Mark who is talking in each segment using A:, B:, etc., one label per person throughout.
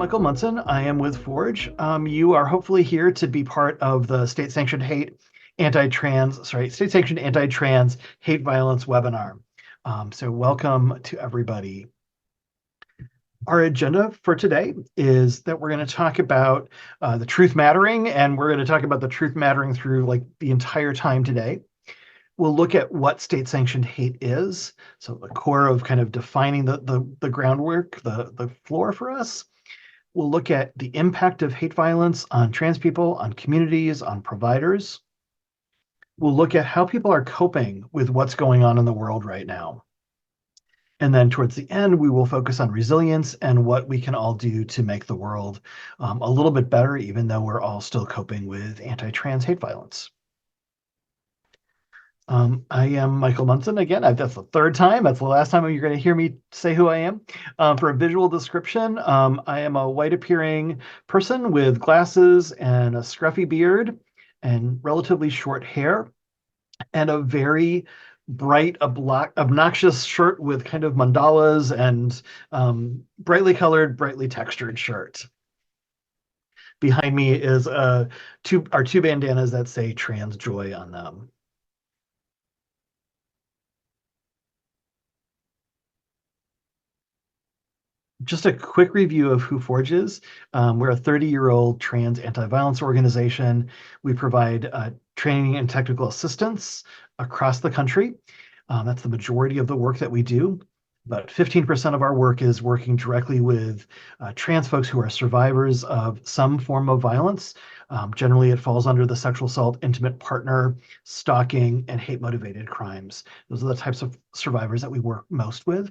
A: Michael Munson. I am with Forge. You are hopefully here to be part of the state-sanctioned state-sanctioned anti-trans hate violence webinar. So welcome to everybody. Our agenda for today is that we're going to talk about the truth mattering, and we're going to talk about the truth mattering through like the entire time today. We'll look at what state-sanctioned hate is, so the core of kind of defining the groundwork, the floor for us. We'll look at the impact of hate violence on trans people, on communities, on providers. We'll look at how people are coping with what's going on in the world right now. And then towards the end, we will focus on resilience and what we can all do to make the world a little bit better, even though we're all still coping with anti-trans hate violence. I am Michael Munson. Again, that's the third time. That's the last time you're going to hear me say who I am. For a visual description, I am a white-appearing person with glasses and a scruffy beard and relatively short hair and a very bright, obnoxious shirt with kind of mandalas and brightly colored, brightly textured shirt. Behind me is our two bandanas that say trans joy on them. Just a quick review of who Forge is. We're a 30-year-old trans anti-violence organization. We provide training and technical assistance across the country. That's the majority of the work that we do. About 15% of our work is working directly with trans folks who are survivors of some form of violence. Generally, it falls under the sexual assault, intimate partner, stalking, and hate-motivated crimes. Those are the types of survivors that we work most with.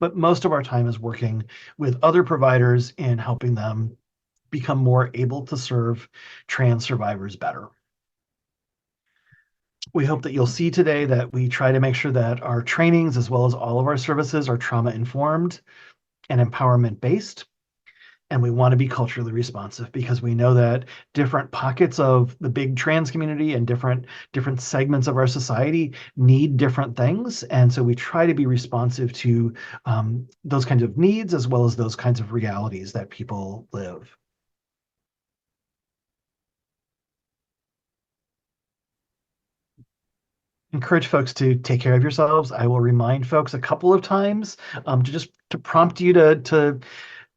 A: But most of our time is working with other providers in helping them become more able to serve trans survivors better. We hope that you'll see today that we try to make sure that our trainings, as well as all of our services, are trauma-informed and empowerment-based. And we want to be culturally responsive because we know that different pockets of the big trans community and different segments of our society need different things. And so we try to be responsive to those kinds of needs as well as those kinds of realities that people live. Encourage folks to take care of yourselves. I will remind folks a couple of times to prompt you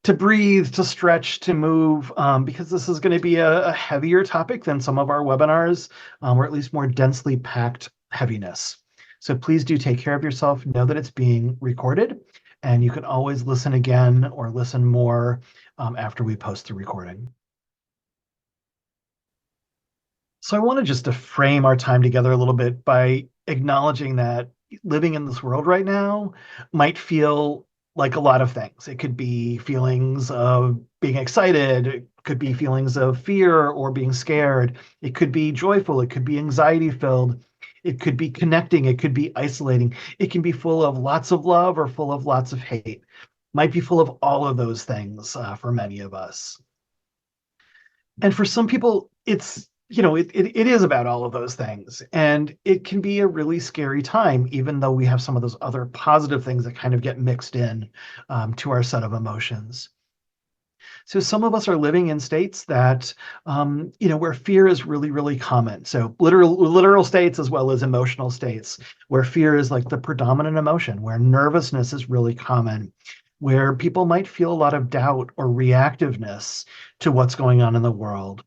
A: to breathe, to stretch, to move, because this is going to be a heavier topic than some of our webinars, or at least more densely packed heaviness. So please do take care of yourself. Know that it's being recorded, and you can always listen again or listen more after we post the recording. So I wanted just to frame our time together a little bit by acknowledging that living in this world right now might feel like a lot of things. It could be feelings of being excited. It could be feelings of fear or being scared. It could be joyful. It could be anxiety-filled. It could be connecting. It could be isolating. It can be full of lots of love or full of lots of hate. Might be full of all of those things for many of us. And for some people, it is about all of those things. And it can be a really scary time, even though we have some of those other positive things that kind of get mixed in to our set of emotions. So some of us are living in states that, where fear is really, really common. So literal states as well as emotional states, where fear is like the predominant emotion, where nervousness is really common, where people might feel a lot of doubt or reactiveness to what's going on in the world.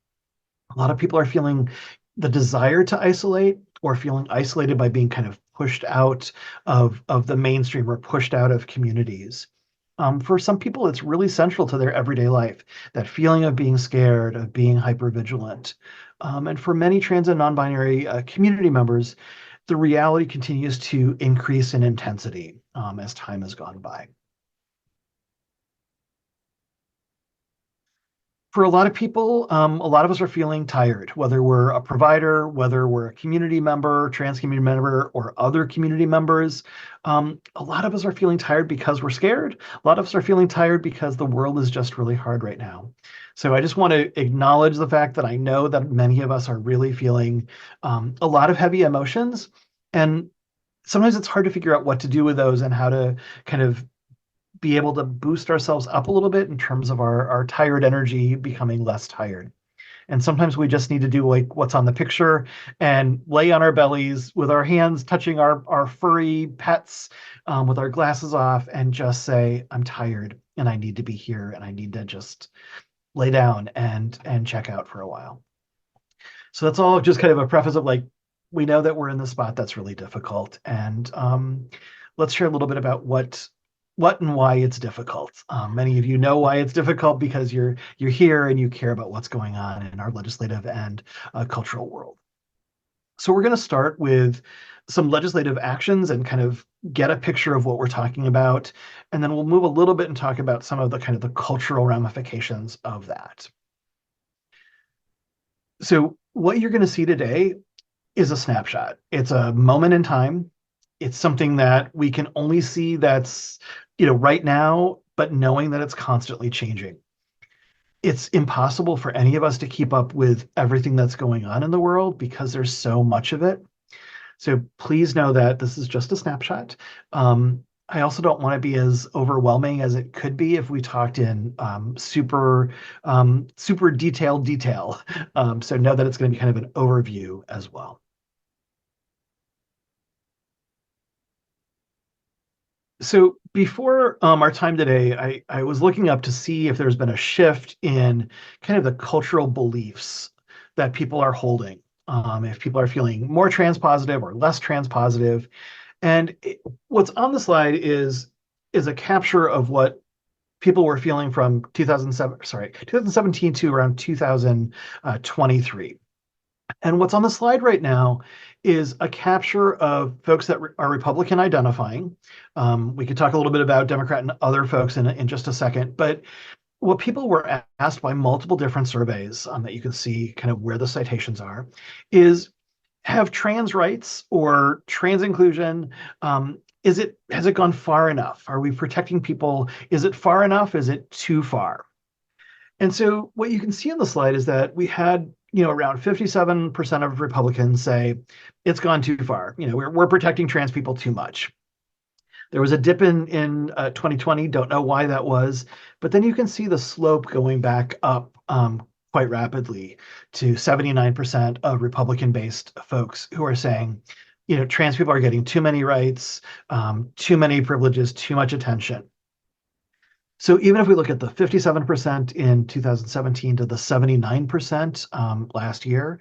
A: A lot of people are feeling the desire to isolate or feeling isolated by being kind of pushed out of the mainstream or pushed out of communities. For some people, it's really central to their everyday life, that feeling of being scared, of being hypervigilant. And for many trans and non-binary community members, the reality continues to increase in intensity as time has gone by. For a lot of people, a lot of us are feeling tired, whether we're a provider, whether we're a community member, trans community member, or other community members. A lot of us are feeling tired because we're scared. A lot of us are feeling tired because the world is just really hard right now. So I just want to acknowledge the fact that I know that many of us are really feeling a lot of heavy emotions. And sometimes it's hard to figure out what to do with those and how to kind of be able to boost ourselves up a little bit in terms of our tired energy becoming less tired. And sometimes we just need to do like what's on the picture and lay on our bellies with our hands touching our furry pets, with our glasses off, and just say, I'm tired and I need to be here and I need to just lay down and check out for a while. So that's all just kind of a preface of like, we know that we're in the spot that's really difficult. And let's share a little bit about what and why it's difficult. Many of you know why it's difficult because you're here and you care about what's going on in our legislative and cultural world. So we're going to start with some legislative actions and kind of get a picture of what we're talking about. And then we'll move a little bit and talk about some of the kind of the cultural ramifications of that. So what you're going to see today is a snapshot. It's a moment in time. It's something that we can only see that's, right now, but knowing that it's constantly changing. It's impossible for any of us to keep up with everything that's going on in the world because there's so much of it. So please know that this is just a snapshot. I also don't want to be as overwhelming as it could be if we talked in super detailed detail. So know that it's going to be kind of an overview as well. So before our time today, I was looking up to see if there's been a shift in kind of the cultural beliefs that people are holding. If people are feeling more transpositive or less transpositive. And what's on the slide is a capture of what people were feeling from 2017 to around 2023. And what's on the slide right now is a capture of folks that are Republican identifying. We could talk a little bit about Democrat and other folks in just a second, but what people were asked by multiple different surveys, that you can see kind of where the citations are, is have trans rights or trans inclusion, has it gone far enough? Are we protecting people? Is it far enough? Is it too far? And so what you can see on the slide is that we had, around 57% of Republicans say it's gone too far. We're protecting trans people too much. There was a dip in 2020, don't know why that was, but then you can see the slope going back up quite rapidly to 79% of Republican-based folks who are saying, trans people are getting too many rights, too many privileges, too much attention. So even if we look at the 57% in 2017 to the 79% last year,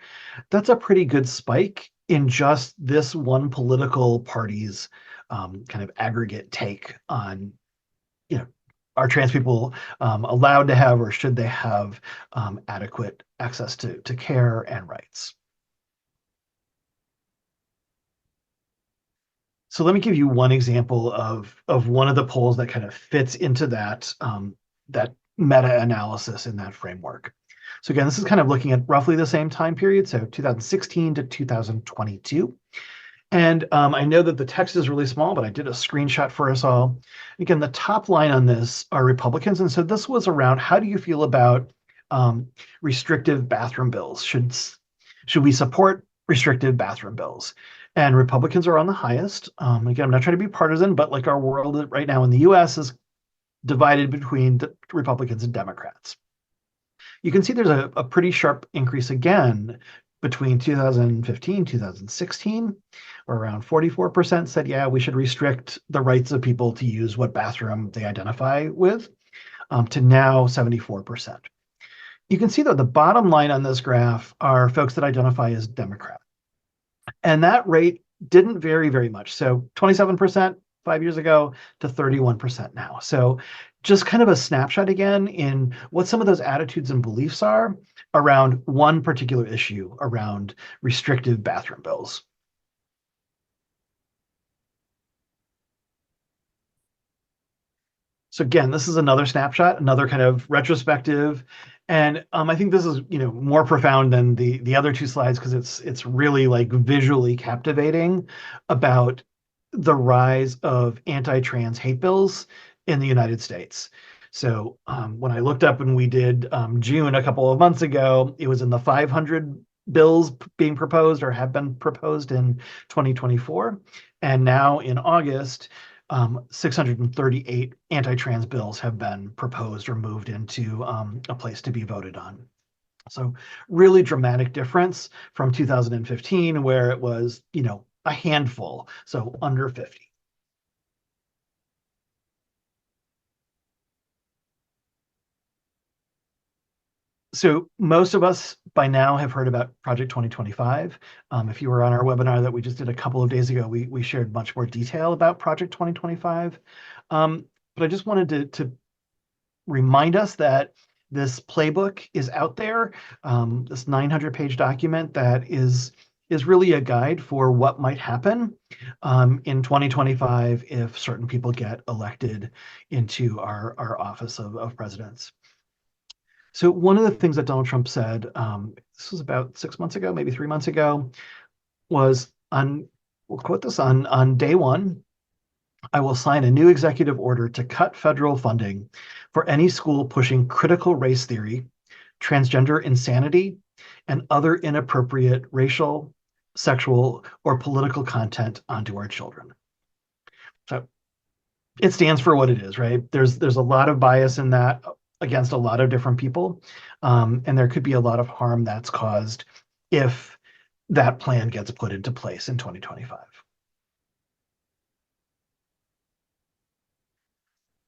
A: that's a pretty good spike in just this one political party's kind of aggregate take on, are trans people allowed to have, or should they have adequate access to care and rights? So let me give you one example of one of the polls that kind of fits into that meta-analysis in that framework. So again, this is kind of looking at roughly the same time period, so 2016 to 2022. And I know that the text is really small, but I did a screenshot for us all. Again, the top line on this are Republicans. And so this was around, how do you feel about restrictive bathroom bills? Should we support restrictive bathroom bills? And Republicans are on the highest. Again, I'm not trying to be partisan, but like our world right now in the US is divided between Republicans and Democrats. You can see there's a pretty sharp increase again between 2015, 2016, where around 44% said, yeah, we should restrict the rights of people to use what bathroom they identify with, to now 74%. You can see that the bottom line on this graph are folks that identify as Democrat. And that rate didn't vary very much. So 27% 5 years ago to 31% now. So just kind of a snapshot again in what some of those attitudes and beliefs are around one particular issue around restrictive bathroom bills. So again, this is another snapshot, another kind of retrospective. And I think this is, more profound than the other two slides because it's really like visually captivating about the rise of anti-trans hate bills in the United States. So when I looked up and we did June a couple of months ago, it was in the 500 bills being proposed or have been proposed in 2024. And now in August, 638 anti-trans bills have been proposed or moved into a place to be voted on. So really dramatic difference from 2015, where it was, a handful, so under 50. So most of us by now have heard about Project 2025. If you were on our webinar that we just did a couple of days ago, we shared much more detail about Project 2025. But I just wanted to remind us that this playbook is out there, this 900-page document that is really a guide for what might happen in 2025 if certain people get elected into our office of presidents. So one of the things that Donald Trump said, this was about 6 months ago, maybe 3 months ago, was we'll quote this, on day one, I will sign a new executive order to cut federal funding for any school pushing critical race theory, transgender insanity, and other inappropriate racial, sexual, or political content onto our children. So it stands for what it is, right? There's a lot of bias in that against a lot of different people, and there could be a lot of harm that's caused if that plan gets put into place in 2025.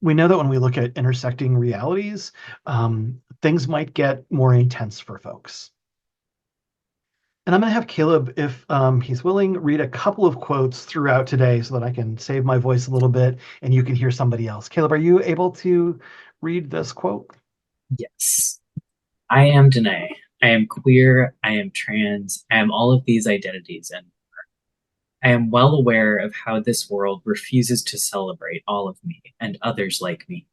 A: We know that when we look at intersecting realities, things might get more intense for folks. And I'm going to have Caleb, if he's willing, read a couple of quotes throughout today so that I can save my voice a little bit and you can hear somebody else. Caleb, are you able to read this quote?
B: Yes. I am Danae. I am queer. I am trans. I am all of these identities. And I am well aware of how this world refuses to celebrate all of me and others like me.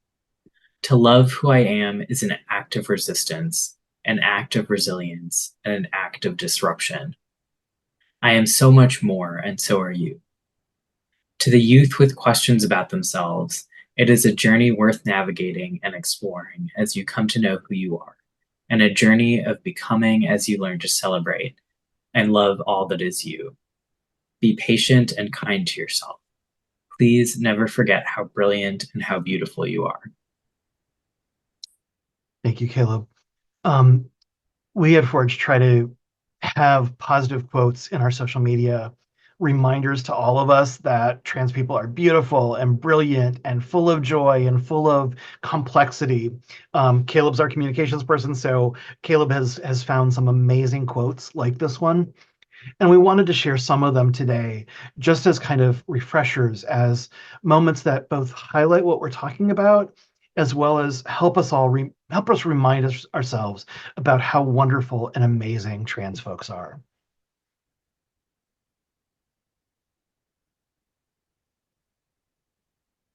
B: To love who I am is an act of resistance, an act of resilience, and an act of disruption. I am so much more, and so are you. To the youth with questions about themselves, it is a journey worth navigating and exploring as you come to know who you are, and a journey of becoming as you learn to celebrate and love all that is you. Be patient and kind to yourself. Please never forget how brilliant and how beautiful you are.
A: Thank you, Caleb. We at Forge try to have positive quotes in our social media, reminders to all of us that trans people are beautiful and brilliant and full of joy and full of complexity. Caleb's our communications person, so Caleb has found some amazing quotes like this one. And we wanted to share some of them today, just as kind of refreshers, as moments that both highlight what we're talking about, as well as help us remind ourselves about how wonderful and amazing trans folks are.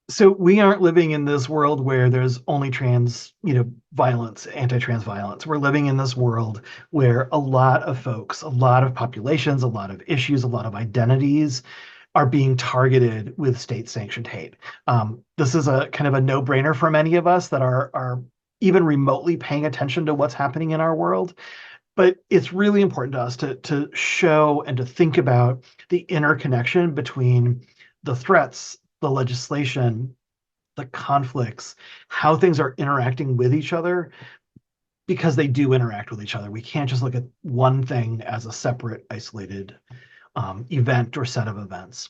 A: So we aren't living in this world where there's only trans, violence, anti-trans violence. We're living in this world where a lot of folks, a lot of populations, a lot of issues, a lot of identities are being targeted with state-sanctioned hate. This is a kind of a no-brainer for many of us that are even remotely paying attention to what's happening in our world. But it's really important to us to show and to think about the interconnection between the threats, the legislation, the conflicts, how things are interacting with each other, because they do interact with each other. We can't just look at one thing as a separate, isolated event or set of events.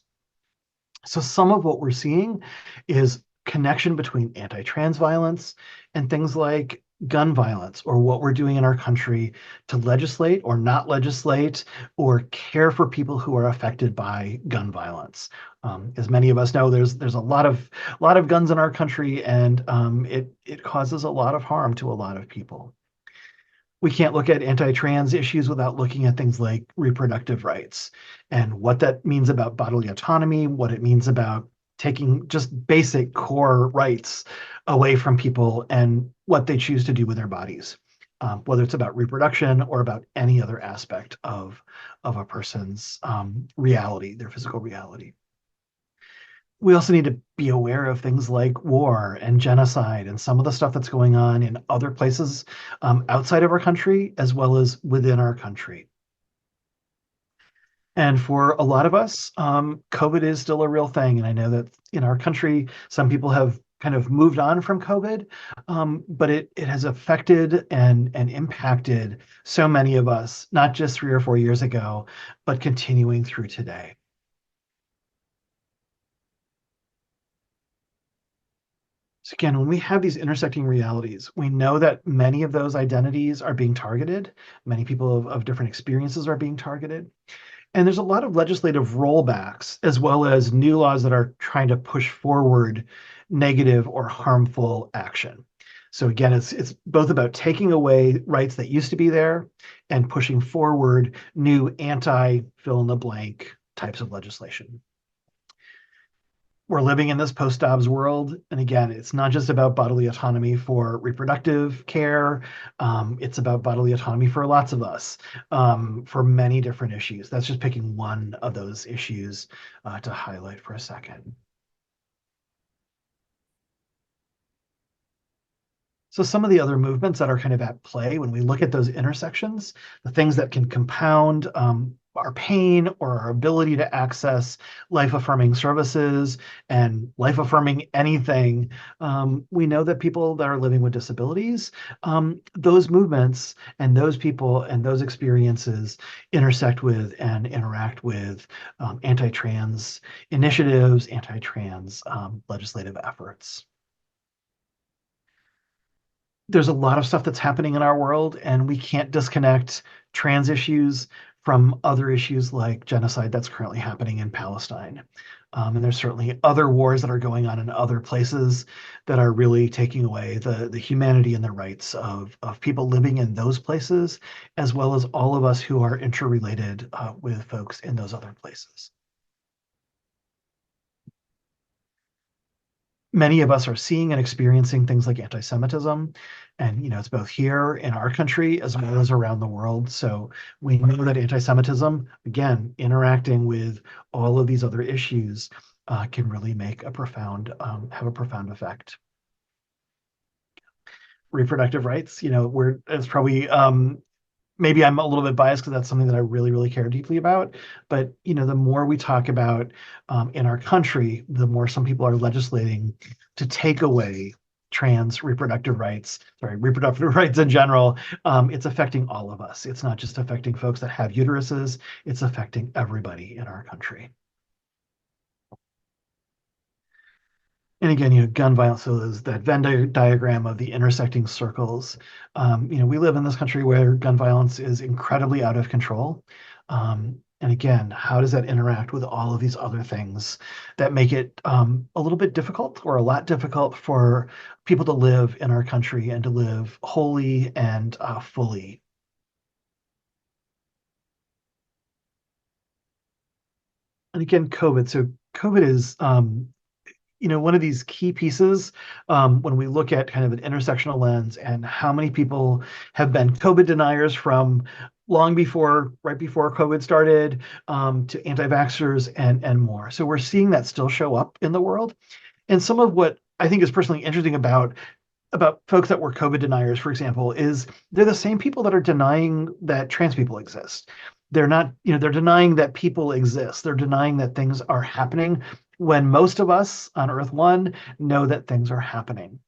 A: So some of what we're seeing is connection between anti-trans violence and things like gun violence, or what we're doing in our country to legislate or not legislate or care for people who are affected by gun violence. As many of us know, there's a lot of guns in our country, and it causes a lot of harm to a lot of people. We can't look at anti-trans issues without looking at things like reproductive rights and what that means about bodily autonomy, what it means about taking just basic core rights away from people and what they choose to do with their bodies, whether it's about reproduction or about any other aspect of a person's reality, their physical reality. We also need to be aware of things like war and genocide and some of the stuff that's going on in other places outside of our country, as well as within our country. And for a lot of us, COVID is still a real thing. And I know that in our country, some people have kind of moved on from COVID, but it has affected and impacted so many of us, not just 3 or 4 years ago, but continuing through today. So again, when we have these intersecting realities, we know that many of those identities are being targeted. Many people of different experiences are being targeted. And there's a lot of legislative rollbacks, as well as new laws that are trying to push forward negative or harmful action. So again, it's both about taking away rights that used to be there and pushing forward new anti fill in the blank types of legislation. We're living in this post-Dobbs world. And again, it's not just about bodily autonomy for reproductive care. It's about bodily autonomy for lots of us, for many different issues. That's just picking one of those issues to highlight for a second. So some of the other movements that are kind of at play when we look at those intersections, the things that can compound our pain or our ability to access life-affirming services and life-affirming anything, we know that people that are living with disabilities, those movements and those people and those experiences intersect with and interact with anti-trans initiatives, anti-trans legislative efforts. There's a lot of stuff that's happening in our world, and we can't disconnect trans issues from other issues like genocide that's currently happening in Palestine. And there's certainly other wars that are going on in other places that are really taking away the humanity and the rights of people living in those places, as well as all of us who are interrelated with folks in those other places. Many of us are seeing and experiencing things like anti-Semitism, and it's both here in our country as well as around the world. So we know that anti-Semitism, again, interacting with all of these other issues, can really make a profound, have a profound effect. Reproductive rights, it's probably maybe I'm a little bit biased because that's something that I really, really care deeply about. But the more we talk about in our country, the more some people are legislating to take away trans reproductive rights, reproductive rights in general. It's affecting all of us. It's not just affecting folks that have uteruses, it's affecting everybody in our country. And again, gun violence, so there's that Venn diagram of the intersecting circles. We live in this country where gun violence is incredibly out of control. And again, how does that interact with all of these other things that make it a little bit difficult or a lot difficult for people to live in our country and to live wholly and fully? And again, COVID. So COVID is one of these key pieces when we look at kind of an intersectional lens and how many people have been COVID deniers from long before, right before COVID started, to anti-vaxxers and more. So we're seeing that still show up in the world. And some of what I think is personally interesting about folks that were COVID deniers, for example, is they're the same people that are denying that trans people exist. They're not, they're denying that people exist. They're denying that things are happening when most of us on Earth One know that things are happening.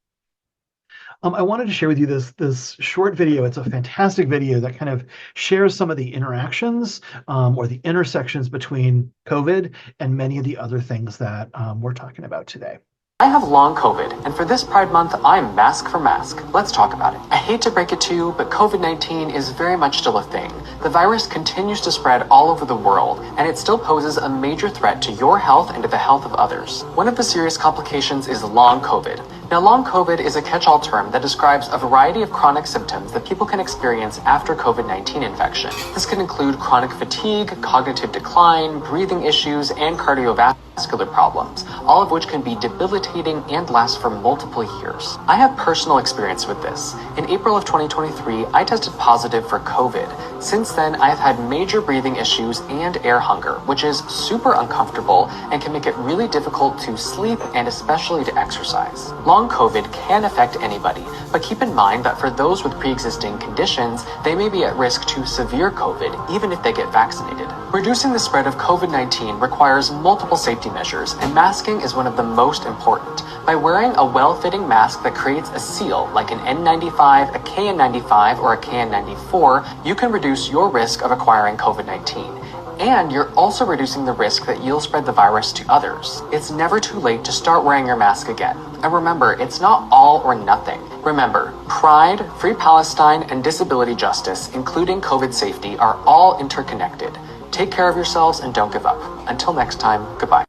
A: I wanted to share with you this short video. It's a fantastic video that kind of shares some of the interactions or the intersections between COVID and many of the other things that we're talking about today.
C: I have long COVID, and for this Pride Month, I'm mask for mask. Let's talk about it. I hate to break it to you, but COVID-19 is very much still a thing. The virus continues to spread all over the world, and it still poses a major threat to your health and to the health of others. One of the serious complications is long COVID. Now, long COVID is a catch-all term that describes a variety of chronic symptoms that people can experience after COVID-19 infection. This can include chronic fatigue, cognitive decline, breathing issues, and cardiovascular problems, all of which can be debilitating and last for multiple years. I have personal experience with this. In April of 2023, I tested positive for COVID. Since then, I have had major breathing issues and air hunger, which is super uncomfortable and can make it really difficult to sleep and especially to exercise. Long long COVID can affect anybody, but keep in mind that for those with pre-existing conditions, they may be at risk to severe COVID even if they get vaccinated. Reducing the spread of COVID-19 requires multiple safety measures, and masking is one of the most important. By wearing a well-fitting mask that creates a seal, like an N95, a KN95, or a KN94, you can reduce your risk of acquiring COVID-19. And you're also reducing the risk that you'll spread the virus to others. It's never too late to start wearing your mask again. And remember, it's not all or nothing. Remember, pride, free Palestine, and disability justice, including COVID safety, are all interconnected. Take care of yourselves and don't give up. Until next time, goodbye.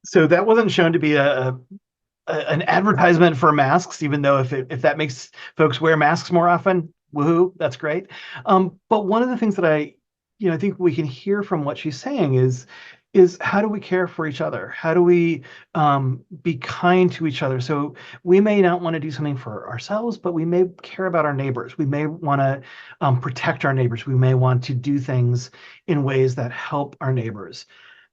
A: So that wasn't shown to be an advertisement for masks, even though if that makes folks wear masks more often, woohoo, that's great. But one of the things that I think we can hear from what she's saying is how do we care for each other? How do we be kind to each other? So we may not want to do something for ourselves, but we may care about our neighbors. We may want to protect our neighbors. We may want to do things in ways that help our neighbors.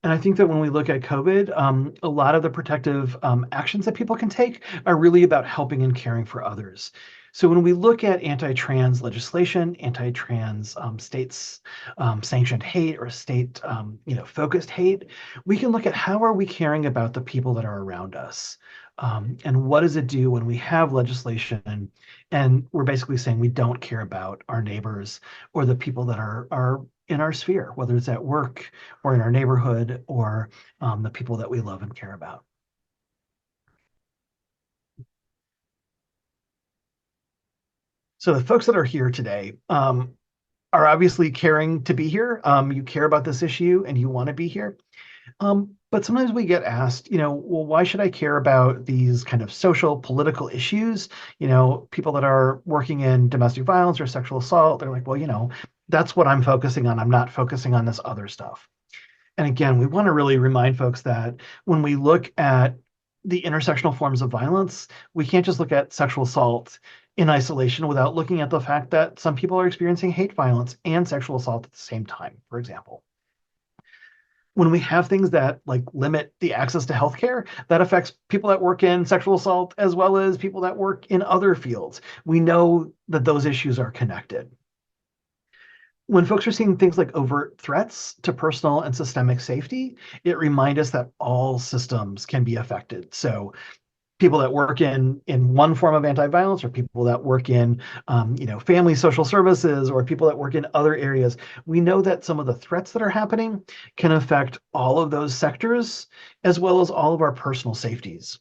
A: And I think that when we look at COVID, a lot of the protective actions that people can take are really about helping and caring for others. So when we look at anti-trans legislation, anti-trans states sanctioned hate or state focused hate, we can look at how are we caring about the people that are around us, and what does it do when we have legislation and we're basically saying we don't care about our neighbors or the people that are in our sphere, whether it's at work or in our neighborhood or the people that we love and care about. So the folks that are here today are obviously caring to be here. You care about this issue and you want to be here. But sometimes we get asked, well, why should I care about these kind of social, political issues? People that are working in domestic violence or sexual assault, they're like, well, that's what I'm focusing on. I'm not focusing on this other stuff. And again, we want to really remind folks that when we look at the intersectional forms of violence, we can't just look at sexual assault in isolation without looking at the fact that some people are experiencing hate violence and sexual assault at the same time, for example. When we have things that limit the access to healthcare, that affects people that work in sexual assault as well as people that work in other fields. We know that those issues are connected. When folks are seeing things like overt threats to personal and systemic safety, it reminds us that all systems can be affected. So people that work in one form of anti-violence or people that work in family social services or people that work in other areas, we know that some of the threats that are happening can affect all of those sectors as well as all of our personal safeties.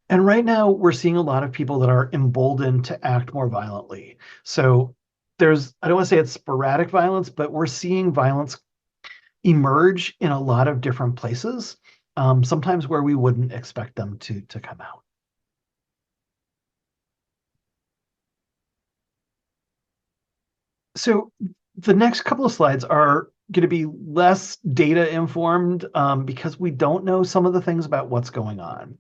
A: And right now we're seeing a lot of people that are emboldened to act more violently. So I don't want to say it's sporadic violence, but we're seeing violence emerge in a lot of different places. Sometimes where we wouldn't expect them to come out. So the next couple of slides are going to be less data informed because we don't know some of the things about what's going on.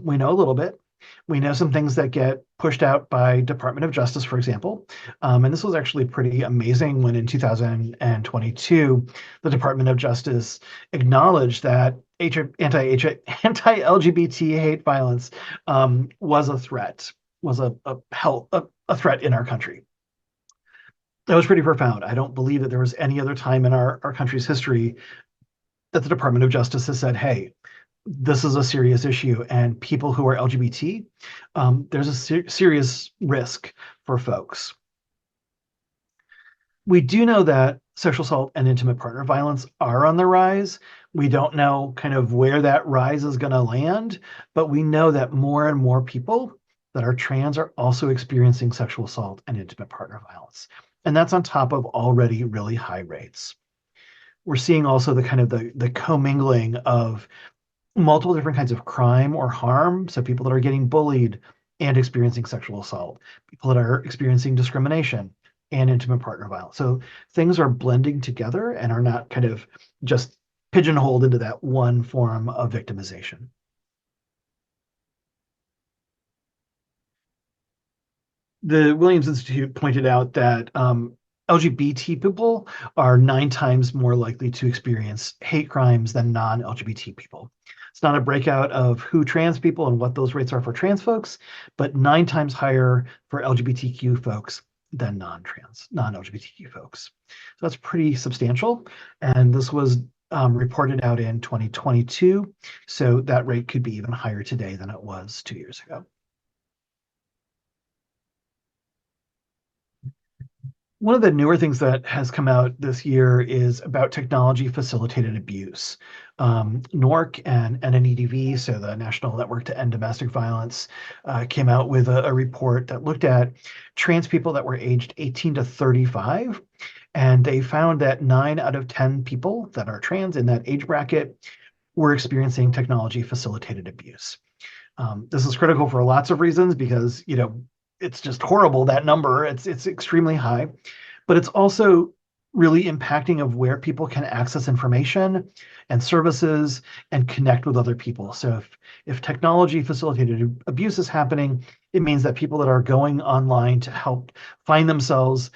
A: We know a little bit. We know some things that get pushed out by Department of Justice, for example. And this was actually pretty amazing when in 2022, the Department of Justice acknowledged that anti-LGBT hate violence was a threat, was a threat in our country. That was pretty profound. I don't believe that there was any other time in our country's history that the Department of Justice has said, hey, this is a serious issue, and people who are LGBT, there's a serious risk for folks. We do know that sexual assault and intimate partner violence are on the rise. We don't know kind of where that rise is going to land, but we know that more and more people that are trans are also experiencing sexual assault and intimate partner violence. And that's on top of already really high rates. We're seeing also the kind of the commingling of multiple different kinds of crime or harm. So people that are getting bullied and experiencing sexual assault, people that are experiencing discrimination and intimate partner violence. So things are blending together and are not kind of just pigeonholed into that one form of victimization. The Williams Institute pointed out that LGBT people are 9 times more likely to experience hate crimes than non-LGBT people. It's not a breakout of who trans people and what those rates are for trans folks, but 9 times higher for LGBTQ folks than non-LGBTQ folks. So that's pretty substantial. And this was reported out in 2022. So that rate could be even higher today than it was 2 years ago. One of the newer things that has come out this year is about technology facilitated abuse. NORC and NNEDV, so the National Network to End Domestic Violence, came out with a report that looked at trans people that were aged 18 to 35. And they found that 9 out of 10 people that are trans in that age bracket were experiencing technology facilitated abuse. This is critical for lots of reasons because, it's just horrible, that number. It's extremely high, but it's also really impacting of where people can access information and services and connect with other people. So if technology facilitated abuse is happening, it means that people that are going online to help find themselves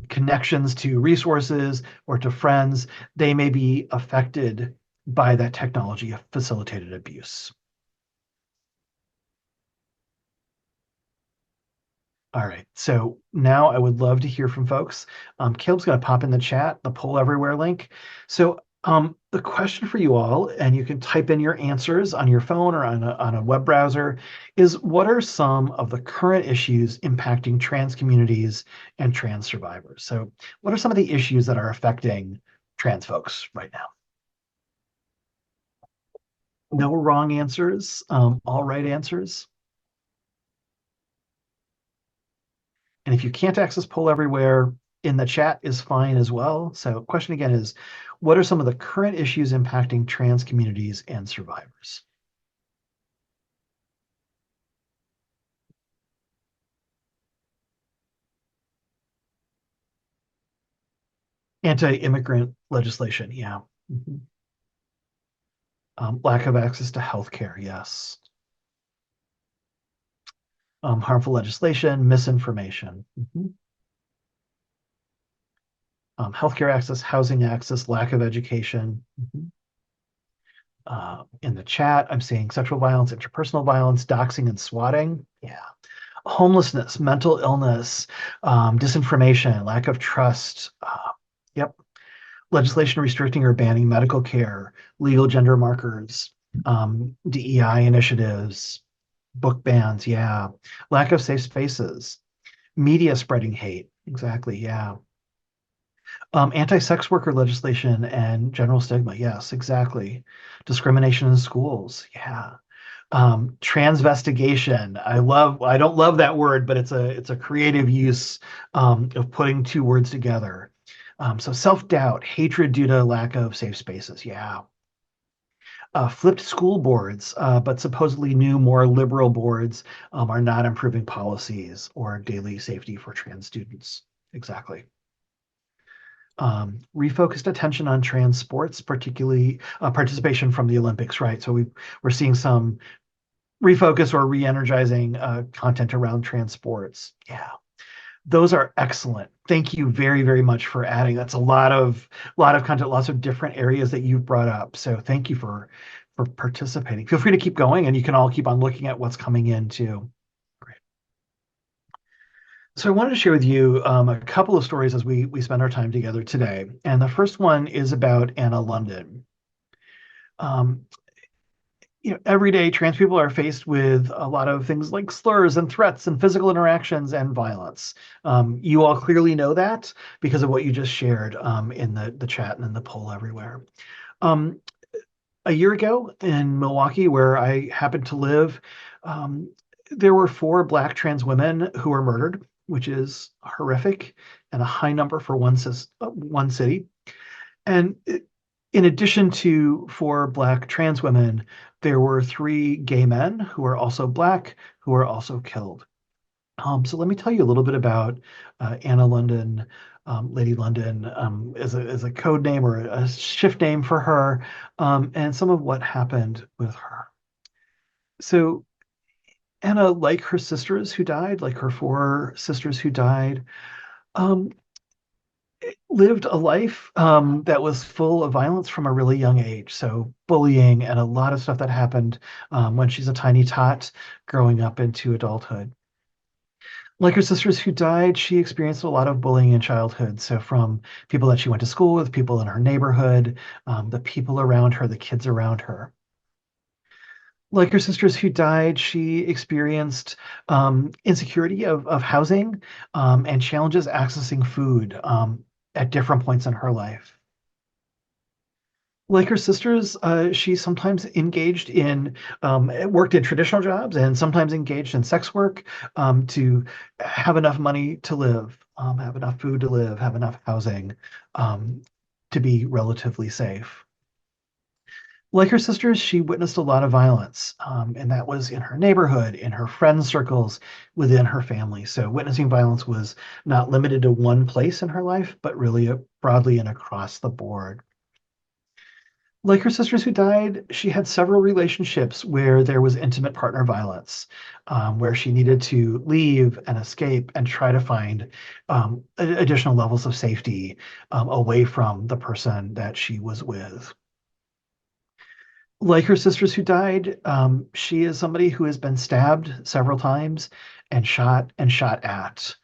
A: connections to resources or to friends, they may be affected by that technology facilitated abuse. All right. So now I would love to hear from folks. Caleb's going to pop in the chat, the poll everywhere link. So the question for you all, and you can type in your answers on your phone or on a web browser, is what are some of the current issues impacting trans communities and trans survivors? So what are some of the issues that are affecting trans folks right now? No wrong answers, all right answers. And if you can't access poll everywhere, in the chat is fine as well. So question again is, what are some of the current issues impacting trans communities and survivors? Anti-immigrant legislation, yeah. Mhm. Lack of access to healthcare, yes. Harmful legislation, misinformation. Mhm. Healthcare access, housing access, lack of education. Mhm. In the chat, I'm seeing sexual violence, interpersonal violence, doxing, and swatting. Yeah. Homelessness, mental illness, disinformation, lack of trust. Yep. Legislation restricting or banning medical care, legal gender markers, DEI initiatives, book bans. Yeah. Lack of safe spaces, media spreading hate. Exactly. Yeah. Anti-sex worker legislation and general stigma. Yes, exactly. Discrimination in schools. Yeah. Transvestigation. I don't love that word, but it's a creative use of putting two words together. So self-doubt, hatred due to lack of safe spaces. Yeah. Flipped school boards, but supposedly new, more liberal boards are not improving policies or daily safety for trans students. Exactly. Refocused attention on trans sports, particularly participation from the Olympics, right? So we're seeing some refocus or re-energizing content around trans sports. Yeah, those are excellent. Thank you very, very much for adding. That's a lot of content, lots of different areas that you've brought up. So thank you for participating. Feel free to keep going, and you can all keep on looking at what's coming in too. Great. So I wanted to share with you a couple of stories as we spend our time together today. And the first one is about Anna London. Um, every day trans people are faced with a lot of things like slurs and threats and physical interactions and violence. You all clearly know that because of what you just shared in the chat and in the poll everywhere. Um, a year ago in Milwaukee, where I happen to live, there were 4 Black trans women who were murdered, which is horrific and a high number for one city. And in addition to 4 Black trans women, there were 3 gay men who are also Black who are also killed. So let me tell you a little bit about Anna London, Lady London, as a code name or a shift name for her, and some of what happened with her. So Anna, like her sisters who died, like her 4 sisters who died, um, lived a life that was full of violence from a really young age. So bullying and a lot of stuff that happened when she's a tiny tot growing up into adulthood. Like her sisters who died, she experienced a lot of bullying in childhood. So from people that she went to school with, people in her neighborhood, the people around her, the kids around her. Like her sisters who died, she experienced insecurity of housing and challenges accessing food at different points in her life. Like her sisters, she sometimes engaged in worked in traditional jobs and sometimes engaged in sex work to have enough money to live, have enough food to live, have enough housing um, to be relatively safe. Like her sisters, she witnessed a lot of violence, and that was in her neighborhood, in her friend circles, within her family. So witnessing violence was not limited to one place in her life, but really broadly and across the board. Like her sisters who died, she had several relationships where there was intimate partner violence, where she needed to leave and escape and try to find additional levels of safety away from the person that she was with. Like her sisters who died, she is somebody who has been stabbed several times and shot at.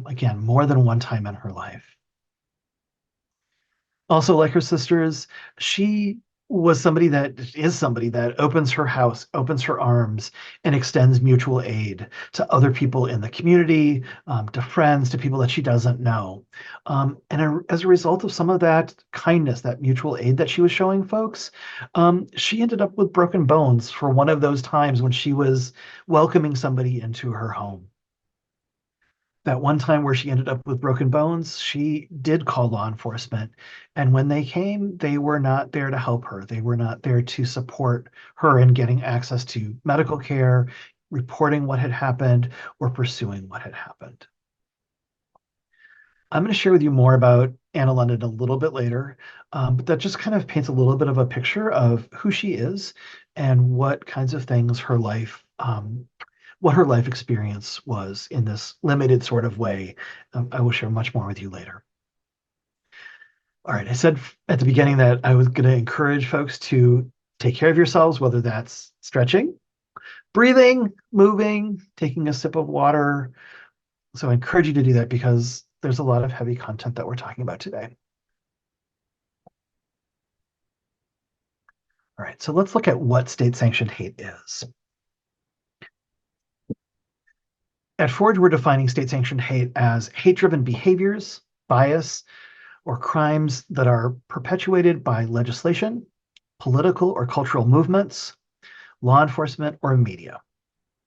A: Again, more than one time in her life. Also, like her sisters, she was somebody that opens her house, opens her arms, and extends mutual aid to other people in the community, to friends, to people that she doesn't know. As a result of some of that kindness, that mutual aid that she was showing folks, she ended up with broken bones for one of those times when she was welcoming somebody into her home. That one time where she ended up with broken bones, she did call law enforcement. And when they came, they were not there to help her. They were not there to support her in getting access to medical care, reporting what had happened, or pursuing what had happened. I'm going to share with you more about Anna London a little bit later, but that just kind of paints a little bit of a picture of who she is and what kinds of things what her life experience was in this limited sort of way. I will share much more with you later. All right, I said at the beginning that I was going to encourage folks to take care of yourselves, whether that's stretching, breathing, moving, taking a sip of water. So I encourage you to do that because there's a lot of heavy content that we're talking about today. All right, so let's look at what state-sanctioned hate is. At Forge, we're defining state-sanctioned hate as hate-driven behaviors, bias, or crimes that are perpetuated by legislation, political or cultural movements, law enforcement, or media.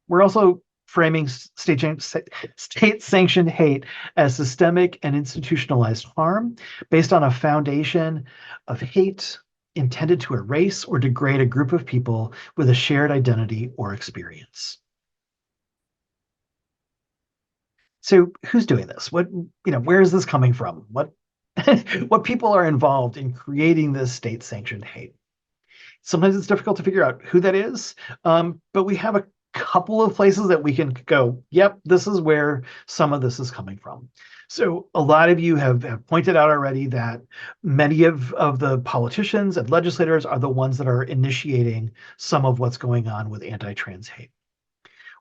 A: We're also framing state-sanctioned hate as systemic and institutionalized harm based on a foundation of hate intended to erase or degrade a group of people with a shared identity or experience. So who's doing this? Where is this coming from? What people are involved in creating this state-sanctioned hate? Sometimes it's difficult to figure out who that is, but we have a couple of places that we can go, yep, this is where some of this is coming from. So a lot of you have pointed out already that many of the politicians and legislators are the ones that are initiating some of what's going on with anti-trans hate.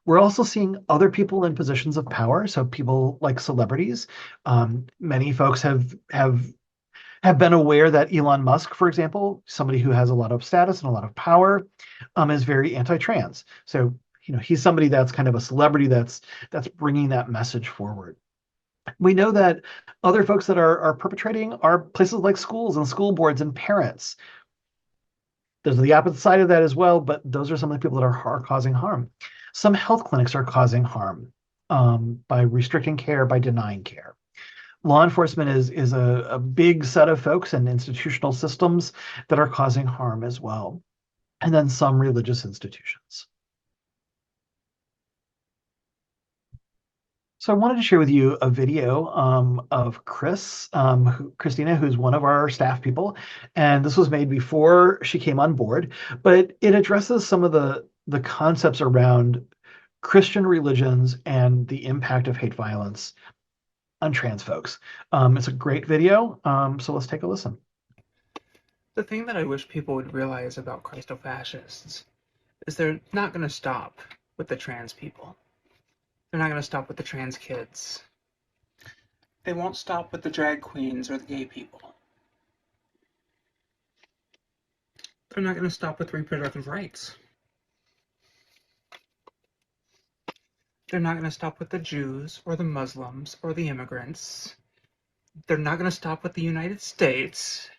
A: We're also seeing other people in positions of power, so people like celebrities. Many folks have been aware that Elon Musk, for example, somebody who has a lot of status and a lot of power, is very anti-trans. So he's somebody that's kind of a celebrity that's bringing that message forward. We know that other folks that are perpetrating are places like schools and school boards and parents. There's the opposite side of that as well, but those are some of the people that are causing harm. Some health clinics are causing harm by restricting care, by denying care. Law enforcement is a big set of folks and institutional systems that are causing harm as well. And then some religious institutions. So I wanted to share with you a video of Kristina, who's one of our staff people. And this was made before she came on board, but it addresses some of the concepts around Christian religions and the impact of hate violence on trans folks. It's a great video, so let's take a listen.
D: The thing that I wish people would realize about Christofascists is they're not going to stop with the trans people. They're not going to stop with the trans kids. They won't stop with the drag queens or the gay people. They're not going to stop with reproductive rights. They're not going to stop with the Jews or the Muslims or the immigrants. They're not going to stop with the United States.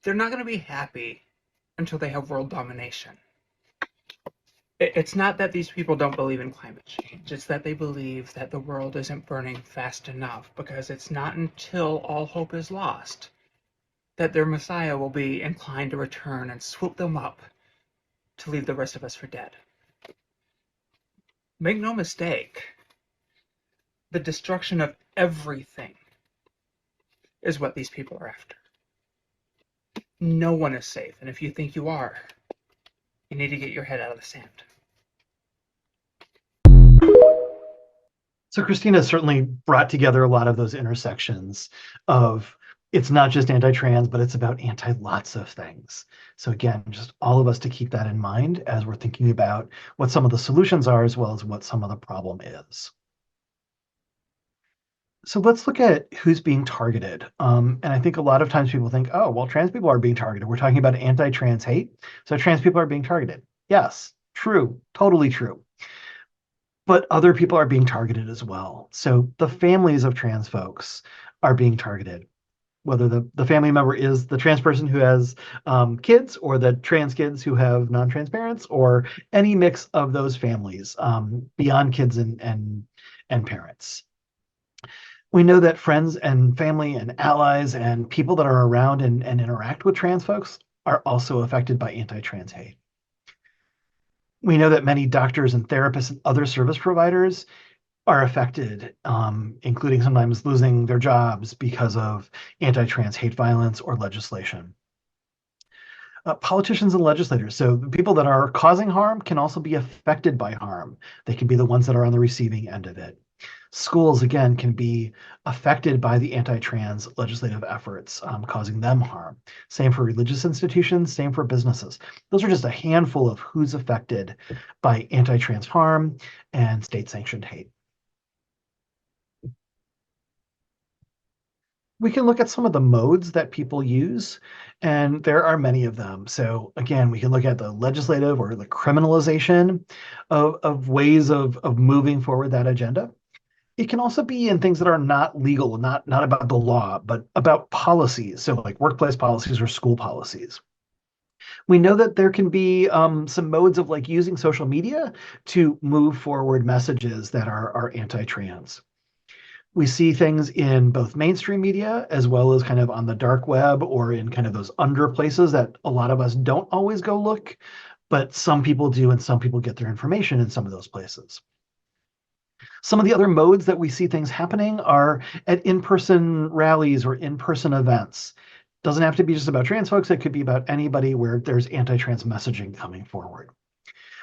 D: They're not going to be happy until they have world domination. It's not that these people don't believe in climate change. It's that they believe that the world isn't burning fast enough, because it's not until all hope is lost that their Messiah will be inclined to return and swoop them up to leave the rest of us for dead. Make no mistake, the destruction of everything is what these people are after. No one is safe, and if you think you are, you need to get your head out of the sand.
A: So Kristina certainly brought together a lot of those intersections of it's not just anti-trans, but it's about anti-lots of things. So again, just all of us to keep that in mind as we're thinking about what some of the solutions are, as well as what some of the problem is. So let's look at who's being targeted. And I think a lot of times people think, oh, well, trans people are being targeted. We're talking about anti-trans hate. So trans people are being targeted. Yes, true, totally true. But other people are being targeted as well. So the families of trans folks are being targeted, whether the family member is the trans person who has kids, or the trans kids who have non-trans parents, or any mix of those families beyond kids and parents. We know that friends and family and allies and people that are around and interact with trans folks are also affected by anti-trans hate. We know that many doctors and therapists and other service providers are affected, including sometimes losing their jobs because of anti-trans hate violence or legislation. Politicians and legislators, so the people that are causing harm can also be affected by harm. They can be the ones that are on the receiving end of it. Schools, again, can be affected by the anti-trans legislative efforts, causing them harm. Same for religious institutions, same for businesses. Those are just a handful of who's affected by anti-trans harm and state-sanctioned hate. We can look at some of the modes that people use, and there are many of them. So again, we can look at the legislative or the criminalization of ways of moving forward that agenda. It can also be in things that are not legal, not about the law, but about policies. So like workplace policies or school policies. We know that there can be some modes of like using social media to move forward messages that are anti-trans. We see things in both mainstream media as well as kind of on the dark web, or in kind of those under places that a lot of us don't always go look, but some people do, and some people get their information in some of those places. Some of the other modes that we see things happening are at in-person rallies or in-person events. Doesn't have to be just about trans folks. It could be about anybody where there's anti-trans messaging coming forward.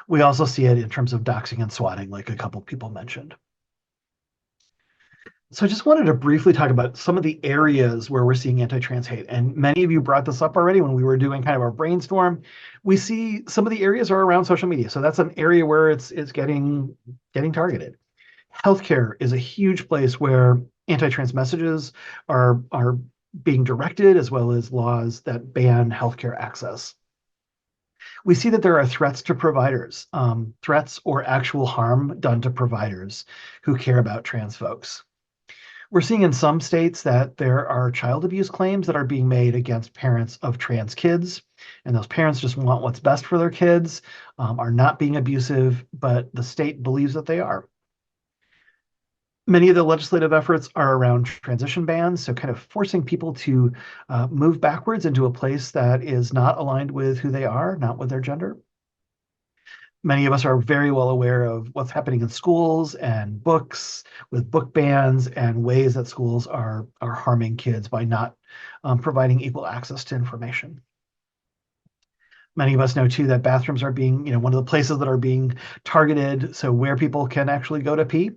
A: We also see it in terms of doxing and swatting, like a couple people mentioned. So I just wanted to briefly talk about some of the areas where we're seeing anti-trans hate. And many of you brought this up already when we were doing kind of our brainstorm. We see some of the areas are around social media. So that's an area where it's getting targeted. Healthcare is a huge place where anti-trans messages are being directed, as well as laws that ban healthcare access. We see that there are threats to providers, threats or actual harm done to providers who care about trans folks. We're seeing in some states that there are child abuse claims that are being made against parents of trans kids, and those parents just want what's best for their kids, are not being abusive, but the state believes that they are. Many of the legislative efforts are around transition bans, so kind of forcing people to move backwards into a place that is not aligned with who they are, not with their gender. Many of us are very well aware of what's happening in schools and books, with book bans and ways that schools are harming kids by not providing equal access to information. Many of us know too that bathrooms are being, one of the places that are being targeted, so where people can actually go to pee.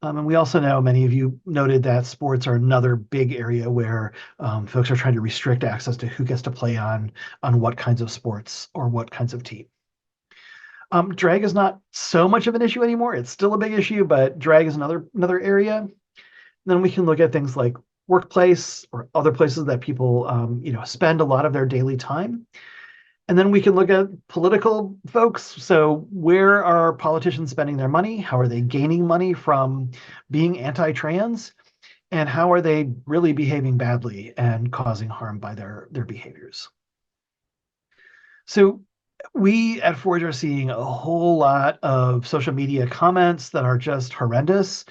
A: And we also know many of you noted that sports are another big area where folks are trying to restrict access to who gets to play on what kinds of sports or what kinds of team. Drag is not so much of an issue anymore. It's still a big issue, but drag is another area. Then we can look at things like workplace or other places that people spend a lot of their daily time. And then we can look at political folks. So where are politicians spending their money? How are they gaining money from being anti-trans? And how are they really behaving badly and causing harm by their behaviors? So we at Forge are seeing a whole lot of social media comments that are just horrendous.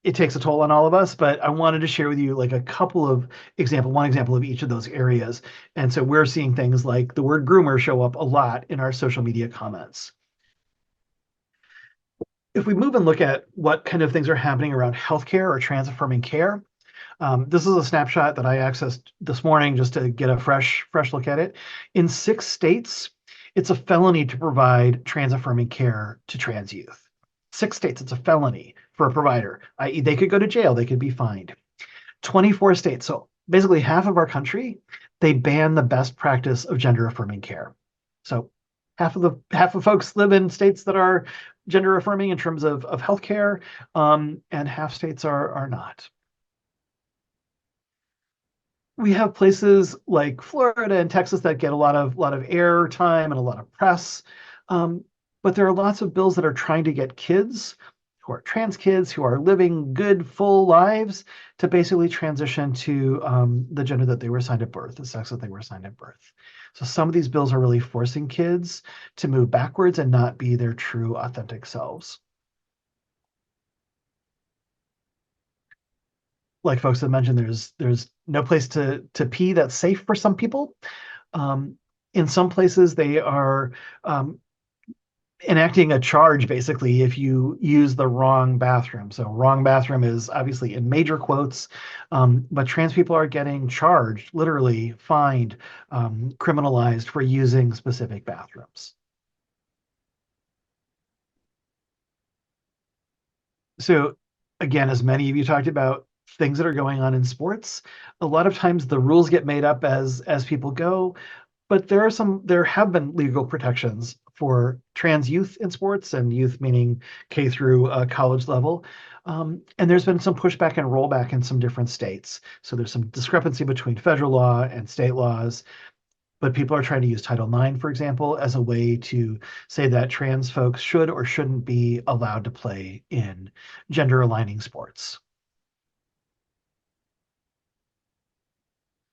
A: It takes a toll on all of us, but I wanted to share with you like one example of each of those areas. And so we're seeing things like the word groomer show up a lot in our social media comments. If we move and look at what kind of things are happening around healthcare or trans affirming care, this is a snapshot that I accessed this morning just to get a fresh look at it. In 6 states, it's a felony to provide trans affirming care to trans youth. 6 states, it's a felony for a provider, i.e., they could go to jail, they could be fined. 24 states, so basically half of our country, they ban the best practice of gender affirming care. So half of folks live in states that are gender affirming in terms of healthcare, and half states are not. We have places like Florida and Texas that get a lot of air time and a lot of press. But there are lots of bills that are trying to get kids who are trans kids who are living good, full lives to basically transition to the gender that they were assigned at birth, the sex that they were assigned at birth. So some of these bills are really forcing kids to move backwards and not be their true, authentic selves. Like folks have mentioned, there's no place to pee that's safe for some people. In some places, they are enacting a charge basically if you use the wrong bathroom. So wrong bathroom is obviously in major quotes, but trans people are getting charged, literally fined, criminalized for using specific bathrooms. So again, as many of you talked about things that are going on in sports, a lot of times the rules get made up as people go, but there have been legal protections for trans youth in sports, and youth meaning K through college level. And there's been some pushback and rollback in some different states. So there's some discrepancy between federal law and state laws, but people are trying to use Title IX, for example, as a way to say that trans folks should or shouldn't be allowed to play in gender aligning sports.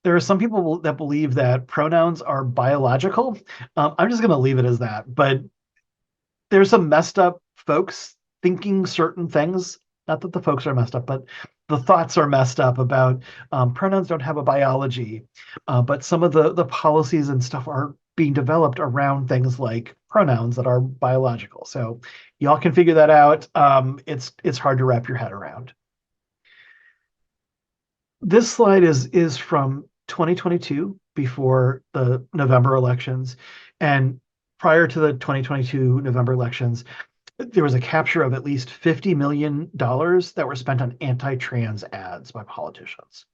A: There are some people that believe that pronouns are biological. I'm just going to leave it as that. But there's some messed up folks thinking certain things. Not that the folks are messed up, but the thoughts are messed up about pronouns don't have a biology. But some of the policies and stuff are being developed around things like pronouns that are biological. So y'all can figure that out. It's hard to wrap your head around. This slide is from 2022, before the November elections. And prior to the 2022 November elections, there was a capture of at least $50 million that were spent on anti-trans ads by politicians.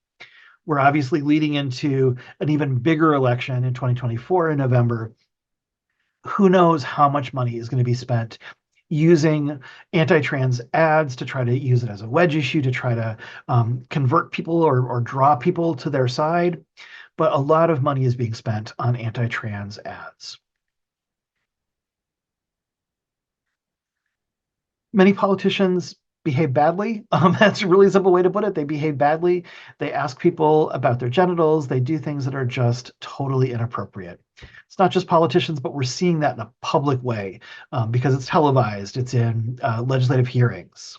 A: We're obviously leading into an even bigger election in 2024 in November. Who knows how much money is going to be spent using anti-trans ads to try to use it as a wedge issue, to try to convert people or draw people to their side. But a lot of money is being spent on anti-trans ads. Many politicians behave badly. That's a really simple way to put it. They behave badly. They ask people about their genitals. They do things that are just totally inappropriate. It's not just politicians, but we're seeing that in a public way because it's televised. It's in legislative hearings.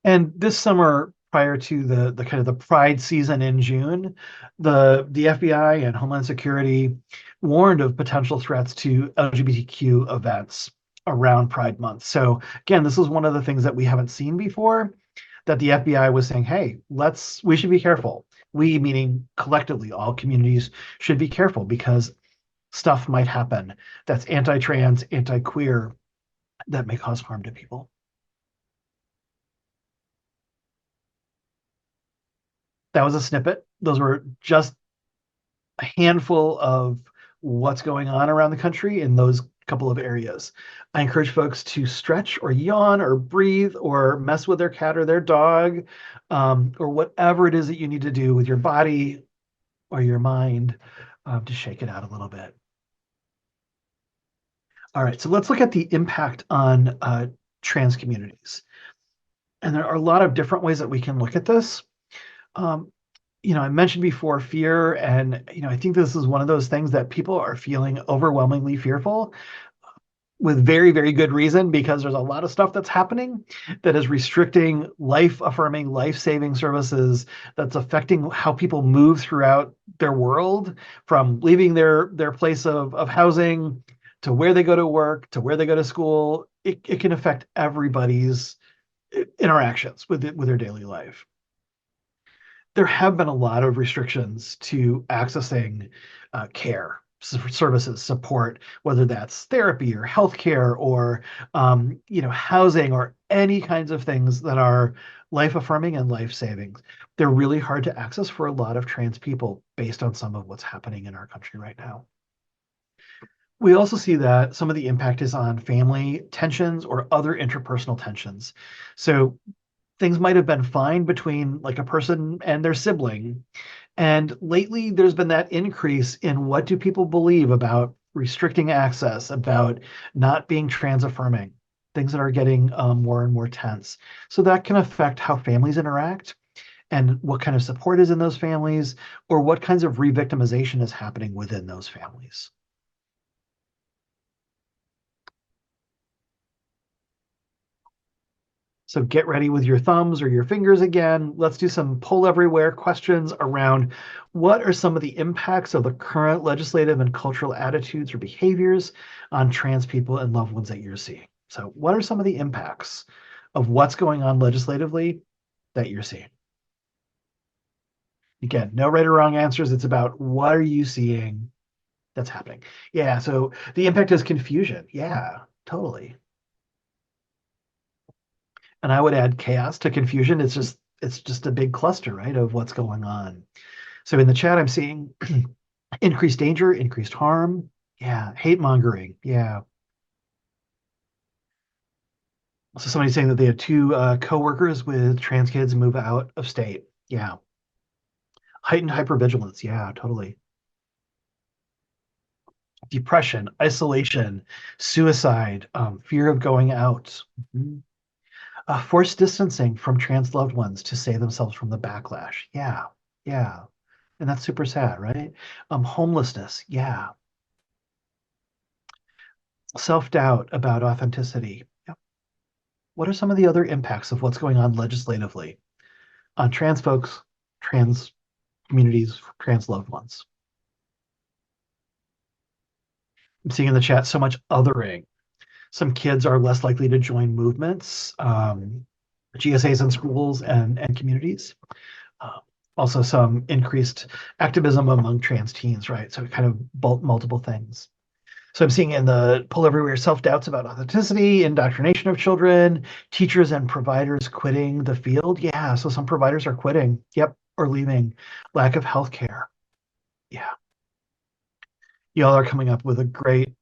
A: And this summer, prior to the kind of the Pride season in June, the FBI and Homeland Security warned of potential threats to LGBTQ events around Pride Month. So again, this is one of the things that we haven't seen before, that the FBI was saying, hey, we should be careful. We, meaning collectively, all communities should be careful, because stuff might happen that's anti-trans, anti-queer, that may cause harm to people. That was a snippet. Those were just a handful of what's going on around the country in those couple of areas. I encourage folks to stretch or yawn or breathe or mess with their cat or their dog, or whatever it is that you need to do with your body or your mind, to shake it out a little bit. All right, so let's look at the impact on trans communities. And there are a lot of different ways that we can look at this. Um, I mentioned before fear, and I think this is one of those things that people are feeling overwhelmingly fearful with very, very good reason, because there's a lot of stuff that's happening that is restricting life-affirming, life-saving services, that's affecting how people move throughout their world, from leaving their place of housing to where they go to work, to where they go to school. It can affect everybody's interactions with their daily life. There have been a lot of restrictions to accessing care services, support, whether that's therapy or healthcare or housing or any kinds of things that are life affirming and life saving. They're really hard to access for a lot of trans people based on some of what's happening in our country right now. We also see that some of the impact is on family tensions or other interpersonal tensions. So things might have been fine between like a person and their sibling. And lately, there's been that increase in what do people believe about restricting access, about not being trans affirming, things that are getting more and more tense. So that can affect how families interact and what kind of support is in those families, or what kinds of re-victimization is happening within those families. So get ready with your thumbs or your fingers again. Let's do some poll everywhere questions around what are some of the impacts of the current legislative and cultural attitudes or behaviors on trans people and loved ones that you're seeing. So what are some of the impacts of what's going on legislatively that you're seeing? Again, no right or wrong answers. It's about what are you seeing that's happening. Yeah, so the impact is confusion. Yeah, totally. And I would add chaos to confusion. It's just a big cluster, right, of what's going on. So in the chat, I'm seeing increased danger, increased harm. Yeah, hate mongering. Yeah. So somebody's saying that they had two coworkers with trans kids move out of state. Yeah. Heightened hypervigilance. Yeah, totally. Depression, isolation, suicide, fear of going out. Mhm. Forced distancing from trans loved ones to save themselves from the backlash. Yeah, yeah. And that's super sad, right? Homelessness. Yeah. Self-doubt about authenticity. Yep. What are some of the other impacts of what's going on legislatively on trans folks, trans communities, trans loved ones? I'm seeing in the chat so much othering. Some kids are less likely to join movements, GSAs in schools and communities. Uh, Also some increased activism among trans teens, right? So kind of multiple things. So I'm seeing in the poll everywhere self-doubts about authenticity, indoctrination of children, teachers and providers quitting the field. Yeah, so some providers are quitting. Yep, or leaving. Lack of healthcare. Yeah. Y'all are coming up with a great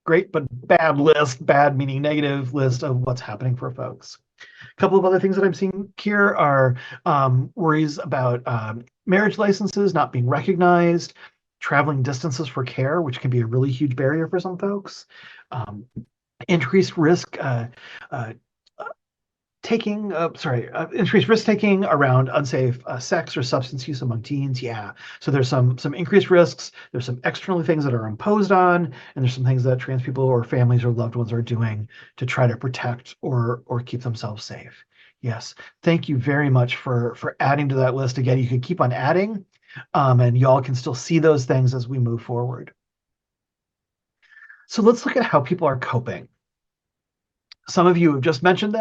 A: but bad list, bad meaning negative list of what's happening for folks. A couple of other things that I'm seeing here are worries about marriage licenses not being recognized, traveling distances for care, which can be a really huge barrier for some folks, increased risk increased risk taking around unsafe sex or substance use among teens. Yeah, so there's some increased risks. There's some external things that are imposed on, and there's some things that trans people or families or loved ones are doing to try to protect or keep themselves safe. Yes, thank you very much for adding to that list. Again, you can keep on adding, and y'all can still see those things as we move forward. So let's look at how people are coping. Some of you have just mentioned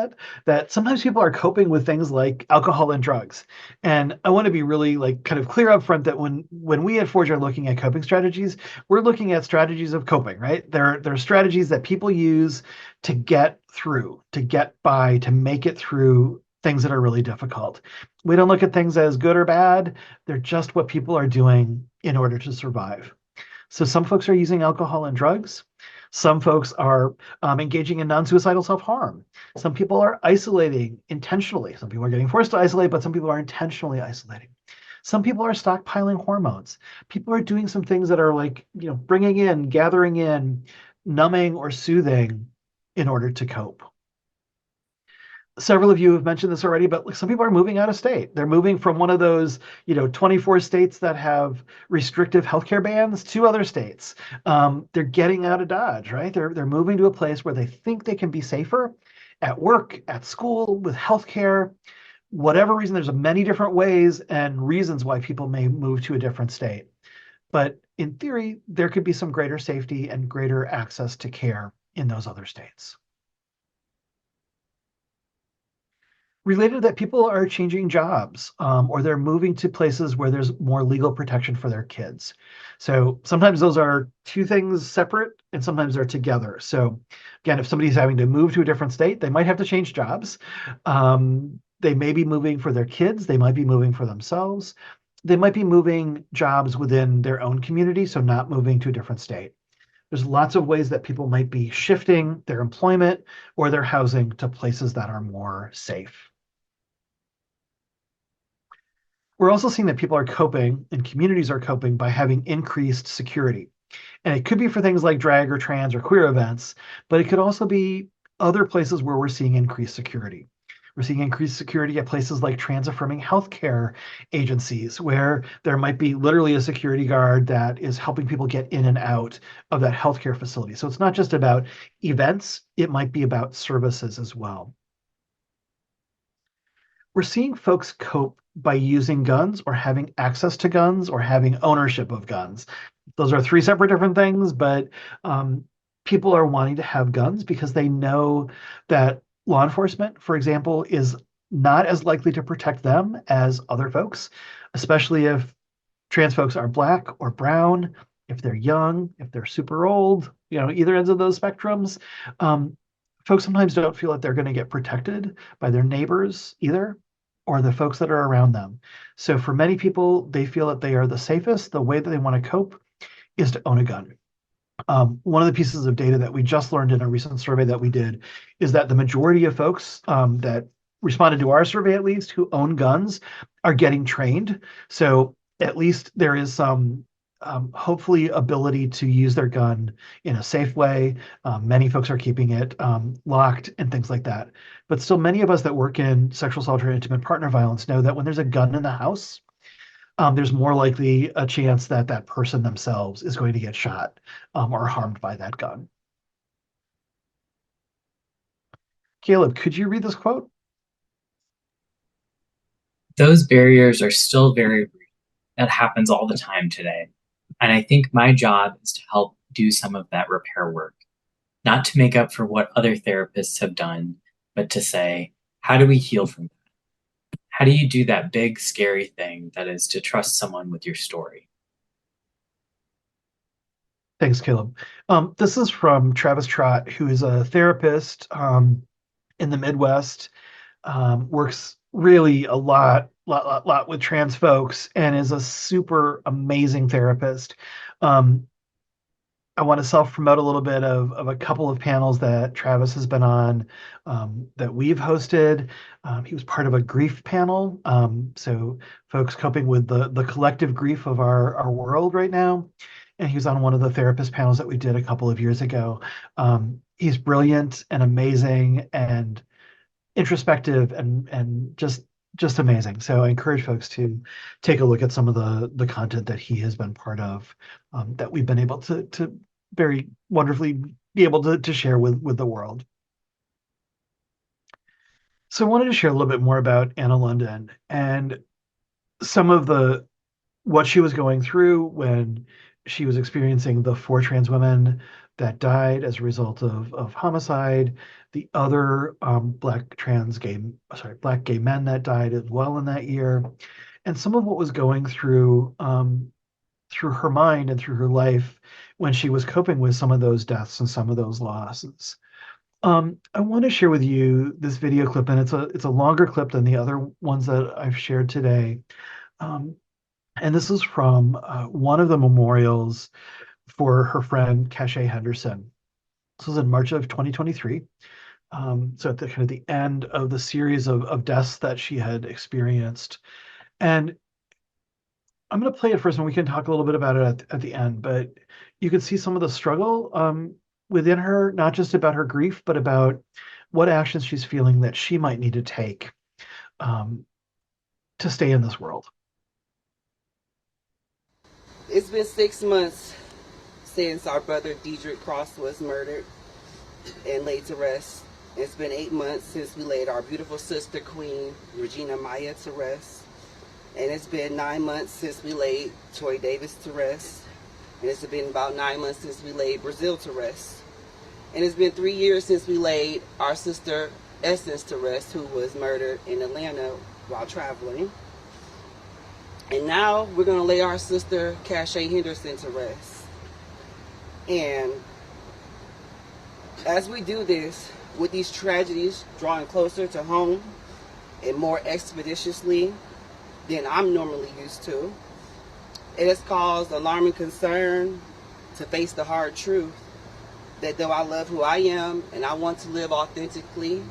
A: that sometimes people are coping with things like alcohol and drugs. And I want to be really like kind of clear up front that when we at Forge are looking at coping strategies, we're looking at strategies of coping, right? They're strategies that people use to get through, to get by, to make it through things that are really difficult. We don't look at things as good or bad. They're just what people are doing in order to survive. So some folks are using alcohol and drugs. Some folks are engaging in non-suicidal self-harm. Some people are isolating intentionally. Some people are getting forced to isolate, but some people are intentionally isolating. Some people are stockpiling hormones. People are doing some things that are like, bringing in, gathering in, numbing or soothing in order to cope. Several of you have mentioned this already, but some people are moving out of state. They're moving from one of those, 24 states that have restrictive healthcare bans to other states. They're getting out of Dodge, right? They're moving to a place where they think they can be safer at work, at school, with healthcare. Whatever reason, there's many different ways and reasons why people may move to a different state. But in theory, there could be some greater safety and greater access to care in those other states. Related to that, people are changing jobs, or they're moving to places where there's more legal protection for their kids. So sometimes those are two things separate and sometimes they're together. So again, if somebody's having to move to a different state, they might have to change jobs. They may be moving for their kids. They might be moving for themselves. They might be moving jobs within their own community, so not moving to a different state. There's lots of ways that people might be shifting their employment or their housing to places that are more safe. We're also seeing that people are coping and communities are coping by having increased security. And it could be for things like drag or trans or queer events, but it could also be other places where we're seeing increased security. We're seeing increased security at places like trans-affirming healthcare agencies, where there might be literally a security guard that is helping people get in and out of that healthcare facility. So it's not just about events, it might be about services as well. We're seeing folks cope by using guns or having access to guns or having ownership of guns. Those are three separate different things, but people are wanting to have guns because they know that law enforcement, for example, is not as likely to protect them as other folks, especially if trans folks are Black or brown, if they're young, if they're super old, either ends of those spectrums. Folks sometimes don't feel that they're going to get protected by their neighbors either, or the folks that are around them. So for many people, they feel that they are the safest. The way that they want to cope is to own a gun. One of the pieces of data that we just learned in a recent survey that we did is that the majority of folks that responded to our survey, at least, who own guns are getting trained. So at least there is some hopefully ability to use their gun in a safe way. Many folks are keeping it locked and things like that. But still, many of us that work in sexual assault or intimate partner violence know that when there's a gun in the house, there's more likely a chance that that person themselves is going to get shot or harmed by that gun. Caleb, could you read this quote?
B: Those barriers are still very real. That happens all the time today. And I think my job is to help do some of that repair work, not to make up for what other therapists have done, but to say, how do we heal from that? How do you do that big, scary thing that is to trust someone with your story?
A: Thanks, Caleb. This is from Travis Trott, who is a therapist in the Midwest, works really a lot with trans folks, and is a super amazing therapist. I want to self-promote a little bit of a couple of panels that Travis has been on that we've hosted. He was part of a grief panel, so folks coping with the collective grief of our world right now. And he was on one of the therapist panels that we did a couple of years ago. He's brilliant and amazing and introspective and just amazing. So I encourage folks to take a look at some of the content that he has been part of, that we've been able to very wonderfully be able to share with the world. So I wanted to share a little bit more about Anna London and some of what she was going through when she was experiencing the For Trans Women that died as a result of homicide, the other black gay men that died as well in that year, and some of what was going through her mind and through her life when she was coping with some of those deaths and some of those losses. I want to share with you this video clip, and it's a longer clip than the other ones that I've shared today. Um, and this is from one of the memorials for her friend Cachet Henderson. This was in March of 2023. So at the kind of the end of the series of deaths that she had experienced. And I'm going to play it first, and we can talk a little bit about it at the end. But you can see some of the struggle within her, not just about her grief, but about what actions she's feeling that she might need to take to stay in this world.
E: It's been 6 months since our brother Deidre Cross was murdered and laid to rest. It's been 8 months since we laid our beautiful sister, Queen Regina Maya, to rest. And it's been 9 months since we laid Troy Davis to rest. And it's been about 9 months since we laid Brazil to rest. And it's been 3 years since we laid our sister Essence to rest, who was murdered in Atlanta while traveling. And now we're going to lay our sister Cachet Henderson to rest. And as we do this, with these tragedies drawing closer to home and more expeditiously than I'm normally used to, it has caused alarming concern to face the hard truth that though I love who I am and I want to live authentically,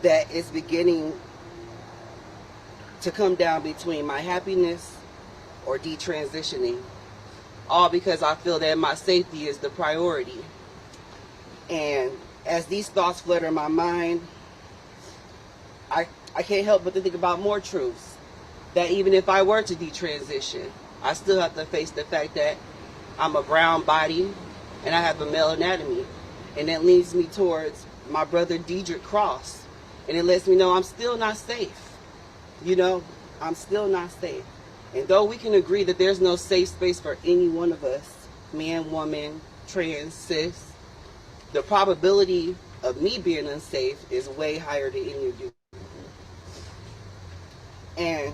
E: that it's beginning to come down between my happiness or detransitioning, all because I feel that my safety is the priority. And as these thoughts flutter my mind, I can't help but to think about more truths. That even if I were to detransition, I still have to face the fact that I'm a brown body and I have a male anatomy. And that leads me towards my brother Deidre Cross. And it lets me know I'm still not safe. You know, I'm still not safe. And though we can agree that there's no safe space for any one of us, man, woman, trans, cis, the probability of me being unsafe is way higher than any of you. And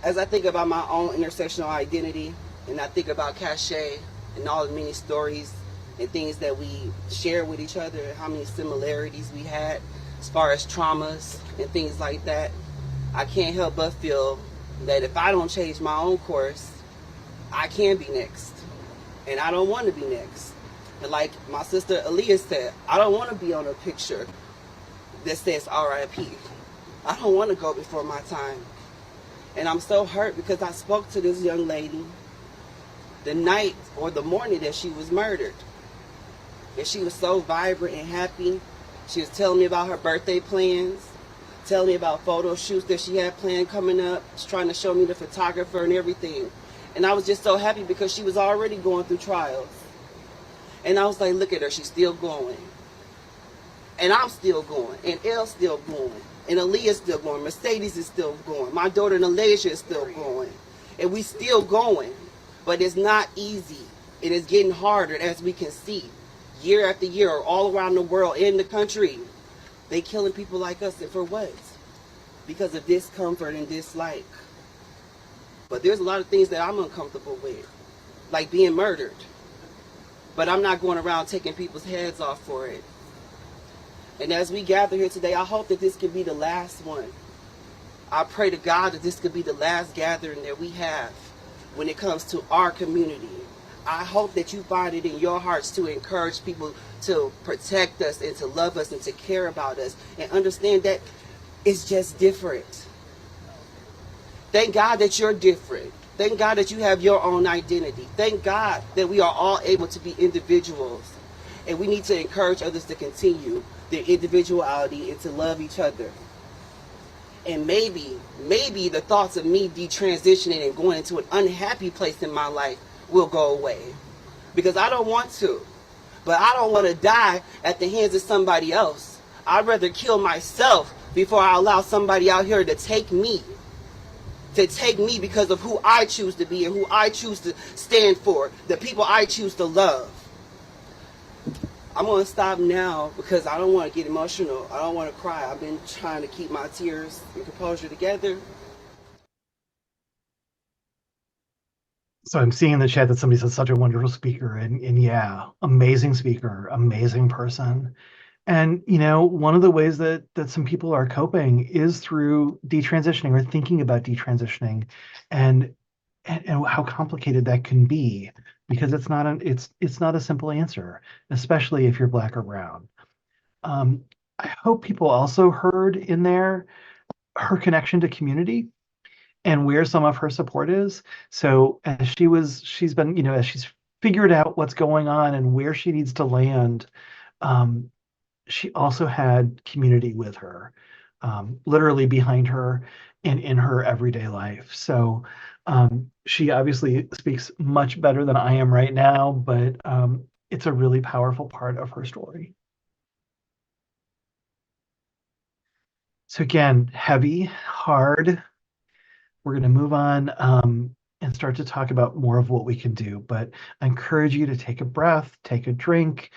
E: as I think about my own intersectional identity, and I think about Cachet and all the many stories and things that we share with each other, and how many similarities we had as far as traumas and things like that, I can't help but feel that if I don't change my own course, I can be next. And I don't want to be next. And like my sister Aaliyah said, I don't want to be on a picture that says RIP. I don't want to go before my time. And I'm so hurt because I spoke to this young lady the night or the morning that she was murdered. And she was so vibrant and happy. She was telling me about her birthday plans, telling me about photo shoots that she had planned coming up. She's trying to show me the photographer and everything. And I was just so happy because she was already going through trials. And I was like, look at her, she's still going. And I'm still going. And Elle's still going. And Aaliyah's still going. Mercedes is still going. My daughter Nalasia is still going. And we still going. But it's not easy. It is getting harder, as we can see. Year after year, all around the world, in the country, they killing people like us. And for what? Because of discomfort and dislike. But there's a lot of things that I'm uncomfortable with, like being murdered. But I'm not going around taking people's heads off for it. And as we gather here today, I hope that this can be the last one. I pray to God that this could be the last gathering that we have when it comes to our community. I hope that you find it in your hearts to encourage people to protect us and to love us and to care about us and understand that it's just different. Thank God that you're different. Thank God that you have your own identity. Thank God that we are all able to be individuals. And we need to encourage others to continue their individuality and to love each other. And maybe the thoughts of me detransitioning and going into an unhappy place in my life will go away. Because I don't want to. But I don't want to die at the hands of somebody else. I'd rather kill myself before I allow somebody out here to take me. to take me because of who I choose to be and who I choose to stand for, the people I choose to love. I'm going to stop now because I don't want to get emotional. I don't want to cry. I've been trying to keep my tears and composure together.
A: So I'm seeing in the chat that somebody said such a wonderful speaker, and yeah, amazing speaker, amazing person. And one of the ways that some people are coping is through detransitioning or thinking about detransitioning, and and how complicated that can be, because it's not a simple answer, especially if you're Black or brown. Um, I hope people also heard in there her connection to community and where some of her support is. So she's been, as she's figured out what's going on and where she needs to land, um, she also had community with her, literally behind her and in her everyday life. So she obviously speaks much better than I am right now, but it's a really powerful part of her story. So again, heavy, hard. We're going to move on and start to talk about more of what we can do. But I encourage you to take a breath, take a drink,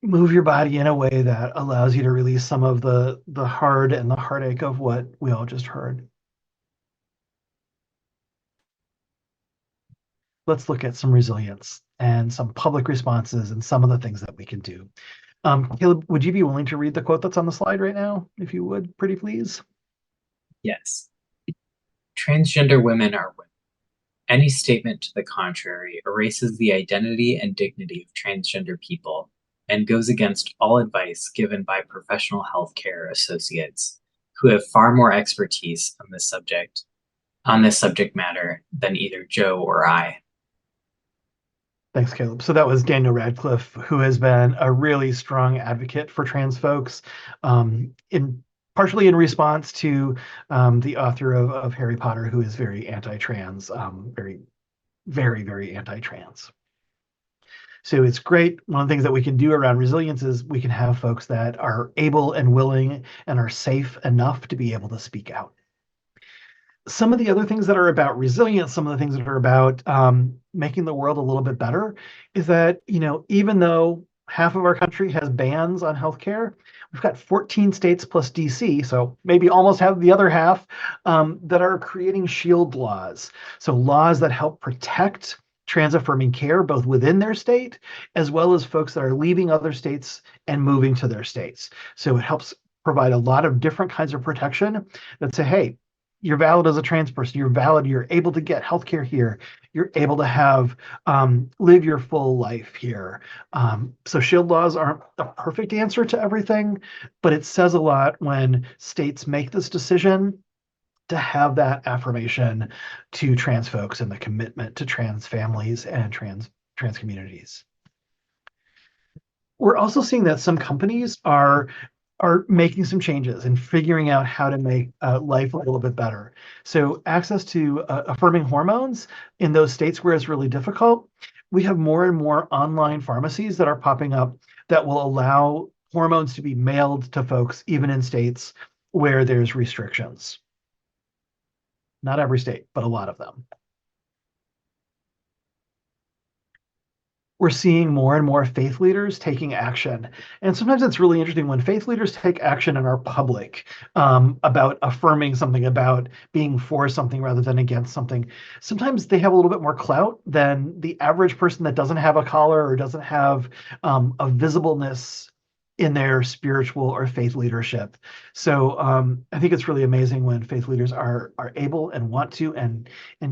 A: move your body in a way that allows you to release some of the hard and the heartache of what we all just heard. Let's look at some resilience and some public responses and some of the things that we can do. Caleb, would you be willing to read the quote that's on the slide right now, if you would, pretty please?
B: Yes. Transgender women are women. Any statement to the contrary erases the identity and dignity of transgender people and goes against all advice given by professional healthcare associates who have far more expertise on this subject matter than either Joe or I.
A: Thanks, Caleb. So that was Daniel Radcliffe, who has been a really strong advocate for trans folks, in partially in response to the author of Harry Potter, who is very anti-trans, very, very, very anti-trans. So it's great. One of the things that we can do around resilience is we can have folks that are able and willing and are safe enough to be able to speak out. Some of the other things that are about resilience, some of the things that are about making the world a little bit better, is that, even though half of our country has bans on healthcare, we've got 14 states plus DC, so maybe almost have the other half that are creating shield laws. So laws that help protect trans affirming care, both within their state, as well as folks that are leaving other states and moving to their states. So it helps provide a lot of different kinds of protection that say, hey, you're valid as a trans person. You're valid. You're able to get healthcare here. You're able to have live your full life here. So shield laws aren't a perfect answer to everything, but it says a lot when states make this decision to have that affirmation to trans folks and the commitment to trans families and trans communities. We're also seeing that some companies are making some changes and figuring out how to make life a little bit better. So access to affirming hormones in those states where it's really difficult, we have more and more online pharmacies that are popping up that will allow hormones to be mailed to folks, even in states where there's restrictions. Not every state, but a lot of them. We're seeing more and more faith leaders taking action. And sometimes it's really interesting when faith leaders take action and are public about affirming something, about being for something rather than against something. Sometimes they have a little bit more clout than the average person that doesn't have a collar or doesn't have a visibleness in their spiritual or faith leadership. So I think it's really amazing when faith leaders are able and want to and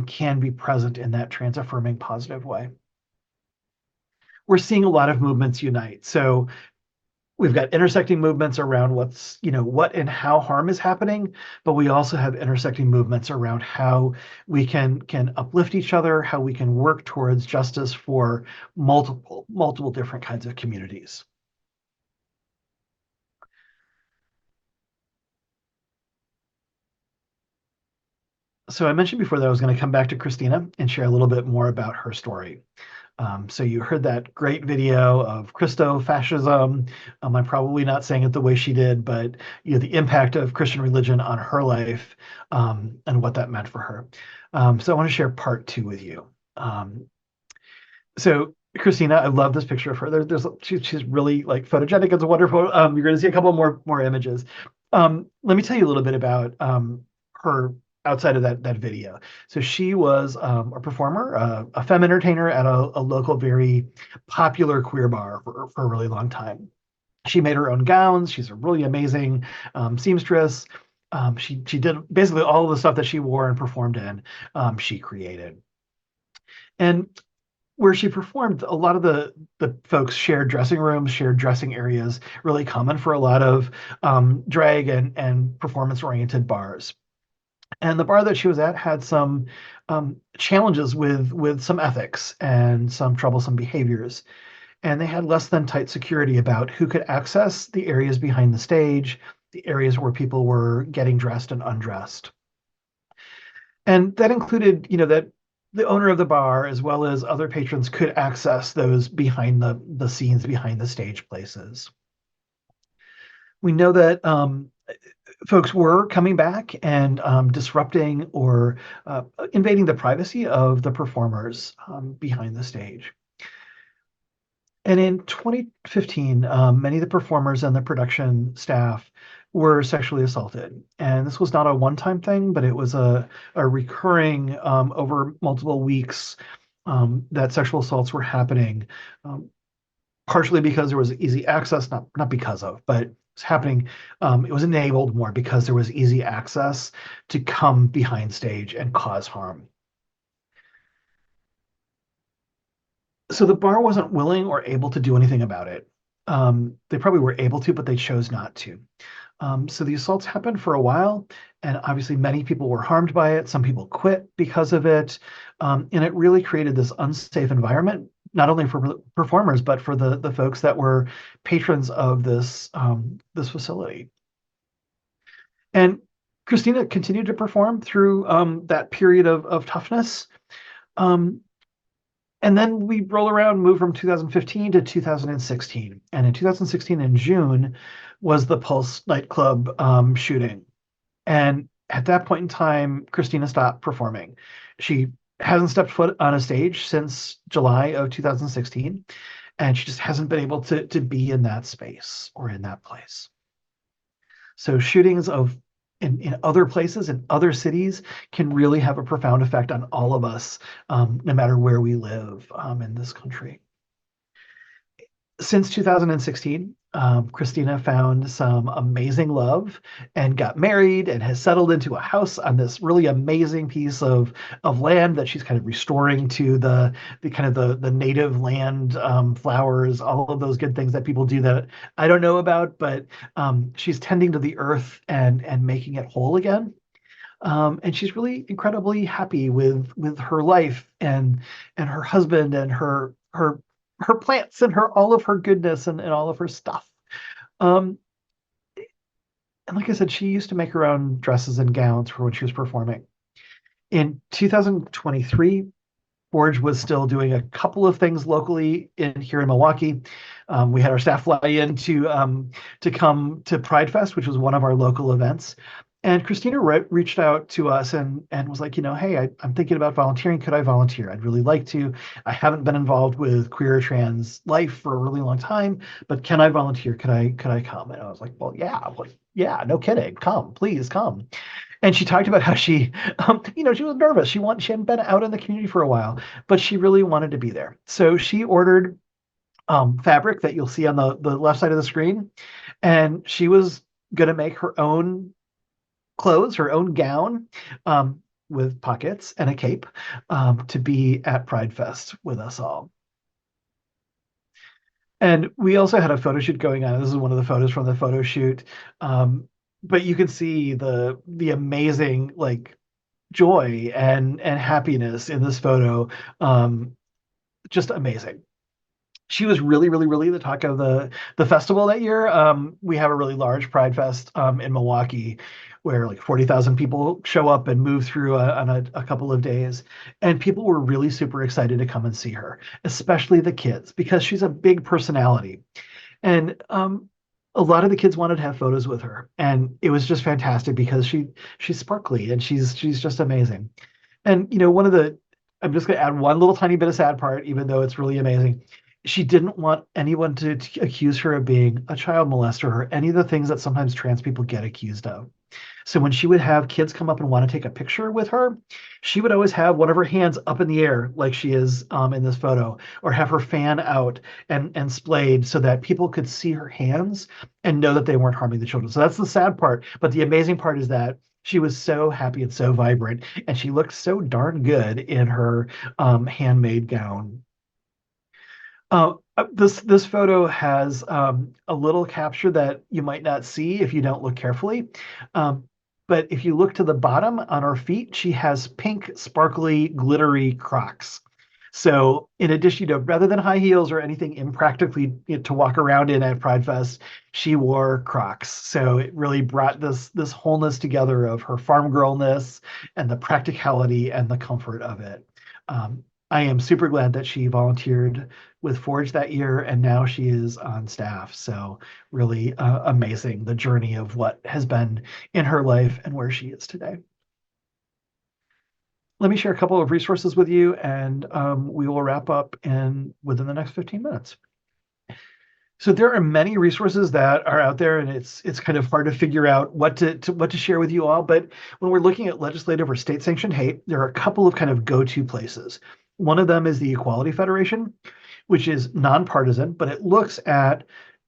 A: can be present in that trans affirming positive way. We're seeing a lot of movements unite. So we've got intersecting movements around what and how harm is happening, but we also have intersecting movements around how we can uplift each other, how we can work towards justice for multiple different kinds of communities. So I mentioned before that I was going to come back to Kristina and share a little bit more about her story. So you heard that great video of Christo-fascism. I'm probably not saying it the way she did, but the impact of Christian religion on her life, and what that meant for her. So I want to share part 2 with you. So Kristina, I love this picture of her. She's really like photogenic. It's wonderful. You're going to see a couple more images. Let me tell you a little bit about her outside of that video. So she was a performer, a femme entertainer at a local, very popular queer bar for a really long time. She made her own gowns. She's a really amazing seamstress. She did basically all of the stuff that she wore and performed in. She created. And where she performed, a lot of the folks shared dressing rooms, shared dressing areas, really common for a lot of drag and performance-oriented bars. And the bar that she was at had some challenges with some ethics and some troublesome behaviors. And they had less than tight security about who could access the areas behind the stage, the areas where people were getting dressed and undressed. And that included, that the owner of the bar, as well as other patrons, could access those behind the scenes, behind the stage places. We know that folks were coming back and disrupting or invading the privacy of the performers behind the stage. And in 2015, many of the performers and the production staff were sexually assaulted. And this was not a one-time thing, but it was a recurring over multiple weeks that sexual assaults were happening, partially because there was easy access, not because of, but it's happening. It was enabled more because there was easy access to come behind stage and cause harm. So the bar wasn't willing or able to do anything about it. They probably were able to, but they chose not to. So the assaults happened for a while, and obviously many people were harmed by it. Some people quit because of it. And it really created this unsafe environment, not only for performers, but for the folks that were patrons of this facility. And Kristina continued to perform through that period of toughness. And then we roll around, move from 2015 to 2016. And in 2016, in June, was the Pulse nightclub shooting. And at that point in time, Kristina stopped performing. She hasn't stepped foot on a stage since July of 2016. And she just hasn't been able to be in that space or in that place. So shootings in other places, in other cities, can really have a profound effect on all of us, no matter where we live in this country. Since 2016, Kristina found some amazing love and got married and has settled into a house on this really amazing piece of land that she's kind of restoring to the kind of the native land, flowers, all of those good things that people do that I don't know about, but she's tending to the earth and making it whole again. And she's really incredibly happy with her life and her husband and her plants and all of her goodness and all of her stuff. And like I said, she used to make her own dresses and gowns for when she was performing. In 2023, Forge was still doing a couple of things locally here in Milwaukee. We had our staff fly in to come to Pride Fest, which was one of our local events. And Kristina reached out to us and was like, hey, I'm thinking about volunteering. Could I volunteer? I'd really like to. I haven't been involved with queer or trans life for a really long time, but can I volunteer? Could I come? And I was like, well, yeah, no kidding. Come, please come. And she talked about how she was nervous. She hadn't been out in the community for a while, but she really wanted to be there. So she ordered fabric that you'll see on the left side of the screen, and she was going to make her own clothes, her own gown, with pockets and a cape, to be at Pride Fest with us all. And we also had a photo shoot going on. This is one of the photos from the photo shoot. But you can see the amazing joy and happiness in this photo. Just amazing. She was really, really, really the talk of the festival that year. We have a really large Pride Fest in Milwaukee where like 40,000 people show up and move through on a couple of days. And people were really super excited to come and see her, especially the kids, because she's a big personality. And a lot of the kids wanted to have photos with her. And it was just fantastic because she's sparkly and she's just amazing. And one of the I'm just going to add one little tiny bit of sad part, even though it's really amazing. She didn't want anyone to accuse her of being a child molester or any of the things that sometimes trans people get accused of. So when she would have kids come up and want to take a picture with her, she would always have one of her hands up in the air, like she is in this photo, or have her fan out and splayed so that people could see her hands and know that they weren't harming the children. So that's the sad part. But the amazing part is that she was so happy and so vibrant, and she looked so darn good in her handmade gown. This photo has a little capture that you might not see if you don't look carefully. Um, but if you look to the bottom on her feet, she has pink, sparkly, glittery Crocs. So in addition, rather than high heels or anything impractically to walk around in at Pride Fest, she wore Crocs. So it really brought this wholeness together of her farm girlness and the practicality and the comfort of it. I am super glad that she volunteered with Forge that year, and now she is on staff. So really amazing, the journey of what has been in her life and where she is today. Let me share a couple of resources with you, and we will wrap up within the next 15 minutes. So there are many resources that are out there, and it's kind of hard to figure out what to share with you all. But when we're looking at legislative or state-sanctioned hate, there are a couple of kind of go-to places. One of them is the Equality Federation, which is nonpartisan, but it looks at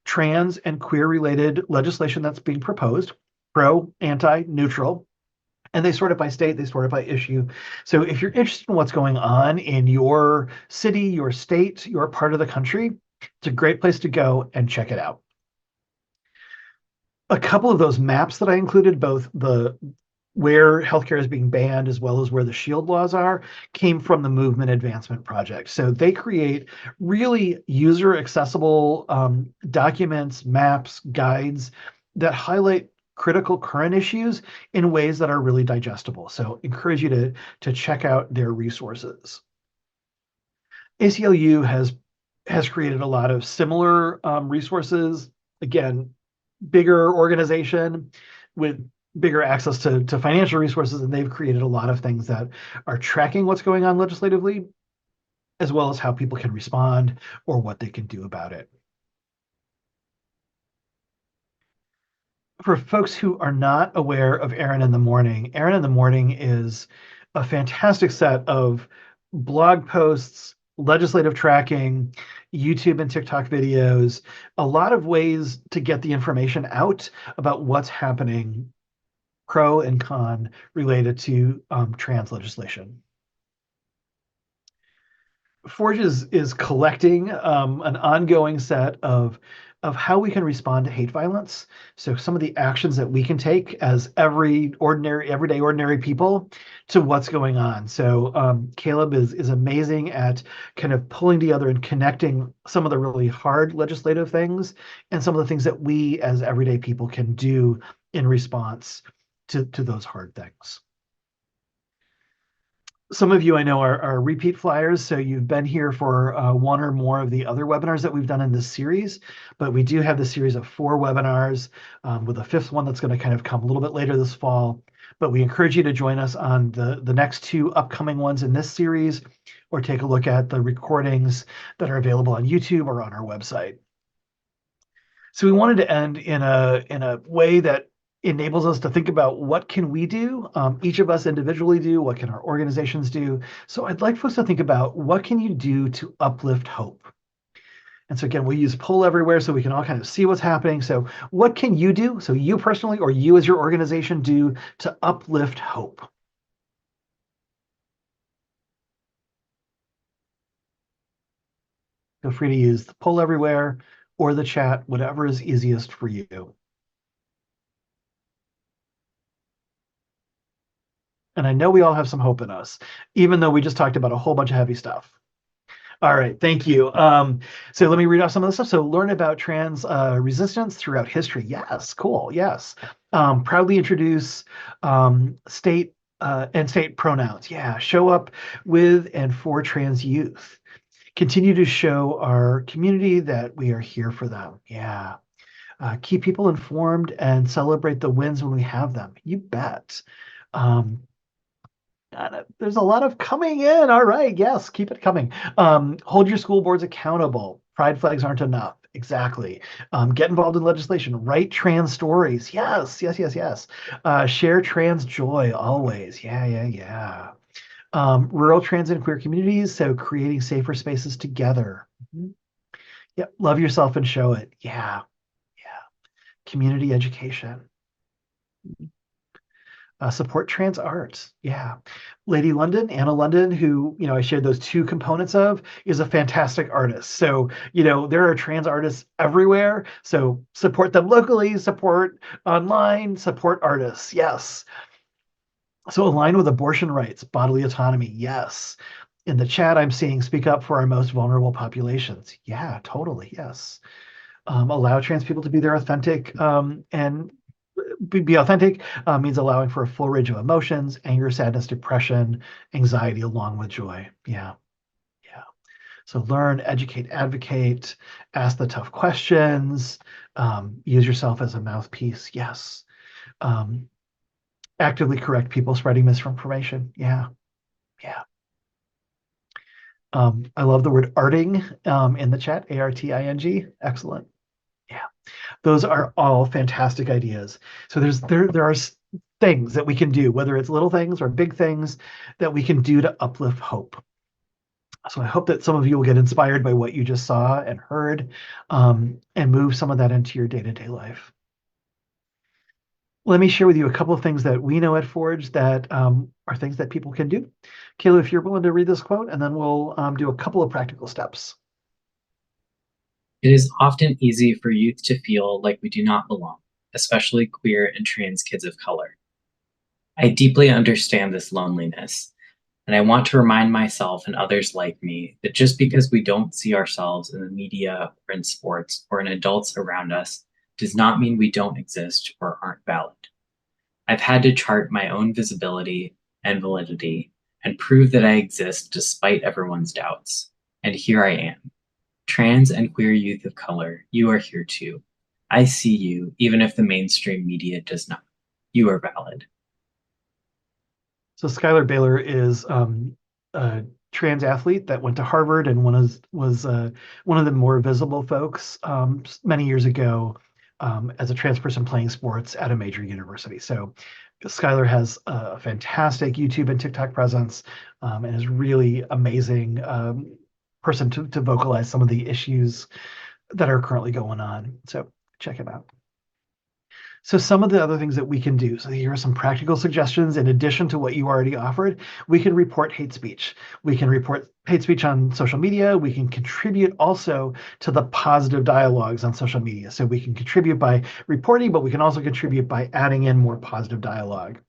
A: trans and queer-related legislation that's being proposed, pro, anti, neutral, and they sort it by state, they sort it by issue. So if you're interested in what's going on in your city, your state, your part of the country, it's a great place to go and check it out. A couple of those maps that I included, both the where healthcare is being banned as well as where the shield laws are, came from the Movement Advancement Project. So they create really user accessible documents, maps, guides that highlight critical current issues in ways that are really digestible. So encourage you to check out their resources. ACLU has created a lot of similar resources. Again, bigger organization with bigger access to financial resources, and they've created a lot of things that are tracking what's going on legislatively, as well as how people can respond or what they can do about it. For folks who are not aware of Aaron in the Morning, Aaron in the Morning is a fantastic set of blog posts, legislative tracking, YouTube and TikTok videos, a lot of ways to get the information out about what's happening pro and con related to trans legislation. Forge is collecting an ongoing set of how we can respond to hate violence. So some of the actions that we can take as everyday ordinary people to what's going on. So Caleb is amazing at kind of pulling together and connecting some of the really hard legislative things and some of the things that we as everyday people can do in response to those hard things. Some of you I know are repeat flyers, so you've been here for one or more of the other webinars that we've done in this series, but we do have the series of 4 webinars with a 5th one that's going to kind of come a little bit later this fall. But we encourage you to join us on the next 2 upcoming ones in this series, or take a look at the recordings that are available on YouTube or on our website. So we wanted to end in a way that enables us to think about what can we do, each of us individually do, what can our organizations do. So I'd like folks to think about what can you do to uplift hope. And so again, we use poll everywhere so we can all kind of see what's happening. So what can you do, so you personally or you as your organization do to uplift hope? Feel free to use the poll everywhere or the chat, whatever is easiest for you. And I know we all have some hope in us, even though we just talked about a whole bunch of heavy stuff. All right, thank you. So let me read off some of the stuff. So learn about trans resistance throughout history. Yes, cool. Yes. Proudly introduce state and state pronouns. Yeah. Show up with and for trans youth. Continue to show our community that we are here for them. Yeah. Keep people informed and celebrate the wins when we have them. You bet. Um, there's a lot of coming in. All right. Yes, keep it coming. Hold your school boards accountable. Pride flags aren't enough. Exactly. Get involved in legislation. Write trans stories. Yes, yes, yes, yes. Share trans joy always. Yeah, yeah, yeah. Rural trans and queer communities. So creating safer spaces together. Mhm. Yep. Love yourself and show it. Yeah, yeah. Community education. Support trans art. Yeah. Lady London, Anna London, who, I shared those two components of, is a fantastic artist. So, there are trans artists everywhere. So support them locally, support online, support artists. Yes. So align with abortion rights, bodily autonomy. Yes. In the chat, I'm seeing speak up for our most vulnerable populations. Yeah, totally. Yes. Allow trans people to be their authentic and be authentic means allowing for a full range of emotions, anger, sadness, depression, anxiety, along with joy. Yeah, yeah. So learn, educate, advocate, ask the tough questions, use yourself as a mouthpiece. Yes. Um, Actively correct people spreading misinformation. Yeah, yeah. I love the word arting in the chat, ARTING. Excellent. Yeah. Those are all fantastic ideas. So there are things that we can do, whether it's little things or big things that we can do to uplift hope. So I hope that some of you will get inspired by what you just saw and heard, and move some of that into your day-to-day life. Let me share with you a couple of things that we know at Forge that are things that people can do. Kayla, if you're willing to read this quote, and then we'll do a couple of practical steps.
B: It is often easy for youth to feel like we do not belong, especially queer and trans kids of color. I deeply understand this loneliness, and I want to remind myself and others like me that just because we don't see ourselves in the media or in sports or in adults around us does not mean we don't exist or aren't valid. I've had to chart my own visibility and validity and prove that I exist despite everyone's doubts. And here I am. Trans and queer youth of color, you are here too. I see you, even if the mainstream media does not. You are valid.
A: So Skylar Baylor is a trans athlete that went to Harvard and was one of the more visible folks many years ago as a trans person playing sports at a major university. So Skylar has a fantastic YouTube and TikTok presence and is really amazing person to vocalize some of the issues that are currently going on. So check him out. So some of the other things that we can do. So here are some practical suggestions in addition to what you already offered. We can report hate speech. We can report hate speech on social media. We can contribute also to the positive dialogues on social media. So we can contribute by reporting, but we can also contribute by adding in more positive dialogue.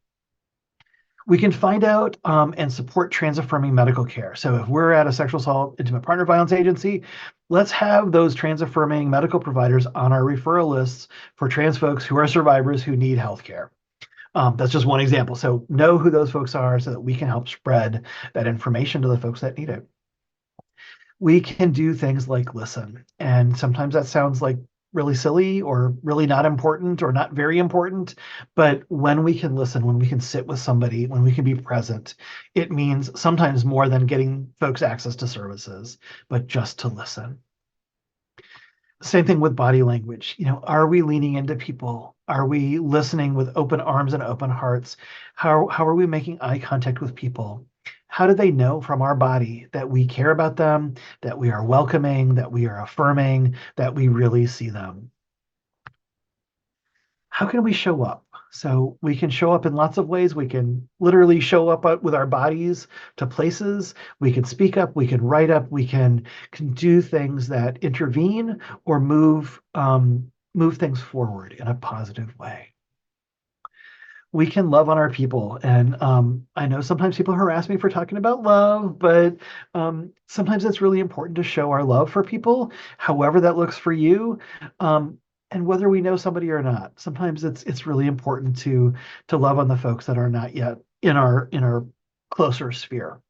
A: We can find out and support trans affirming medical care. So if we're at a sexual assault, intimate partner violence agency, let's have those trans affirming medical providers on our referral lists for trans folks who are survivors who need healthcare. That's just one example. So know who those folks are so that we can help spread that information to the folks that need it. We can do things like listen. And sometimes that sounds like really silly or really not important or not very important. But when we can listen, when we can sit with somebody, when we can be present, it means sometimes more than getting folks access to services, but just to listen. Same thing with body language. Are we leaning into people? Are we listening with open arms and open hearts? How are we making eye contact with people? How do they know from our body that we care about them, that we are welcoming, that we are affirming, that we really see them? How can we show up? So we can show up in lots of ways. We can literally show up with our bodies to places. We can speak up. We can write up. We can do things that intervene or move things forward in a positive way. we can love on our people. And I know sometimes people harass me for talking about love, but sometimes it's really important to show our love for people, however that looks for you. And whether we know somebody or not, sometimes it's really important to love on the folks that are not yet in our closer sphere.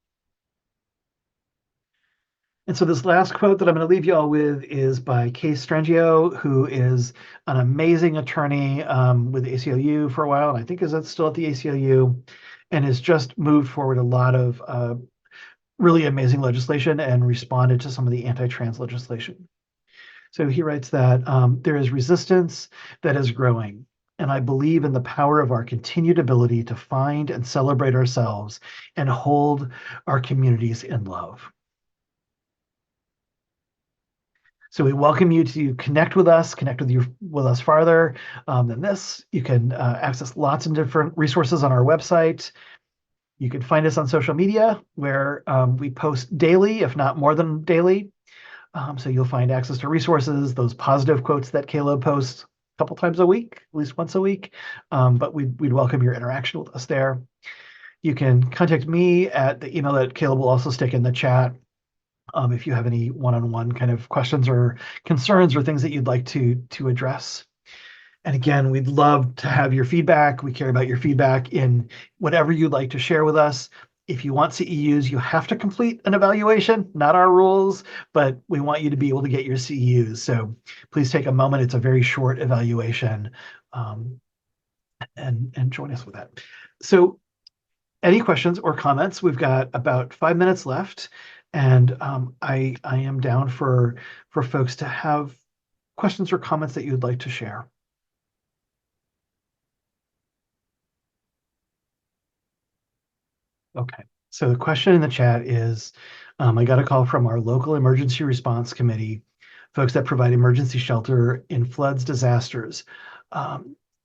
A: And so this last quote that I'm going to leave you all with is by Case Strangio, who is an amazing attorney with the ACLU for a while, and I think is still at the ACLU, and has just moved forward a lot of really amazing legislation and responded to some of the anti-trans legislation. So he writes that there is resistance that is growing, and I believe in the power of our continued ability to find and celebrate ourselves and hold our communities in love. So we welcome you to connect with us, with us farther than this. You can access lots of different resources on our website. You can find us on social media where we post daily, if not more than daily. So you'll find access to resources, those positive quotes that Caleb posts a couple times a week, at least once a week. But we'd welcome your interaction with us there. You can contact me at the email that Caleb will also stick in the chat. If you have any one-on-one kind of questions or concerns or things that you'd like to address. And again, we'd love to have your feedback. We care about your feedback in whatever you'd like to share with us. If you want CEUs, you have to complete an evaluation, not our rules, but we want you to be able to get your CEUs. So please take a moment. It's a very short evaluation, and join us with that. So any questions or comments? We've got about 5 minutes left. And I am down for folks to have questions or comments that you'd like to share. Okay, so the question in the chat is, I got a call from our local emergency response committee, folks that provide emergency shelter in floods, disasters.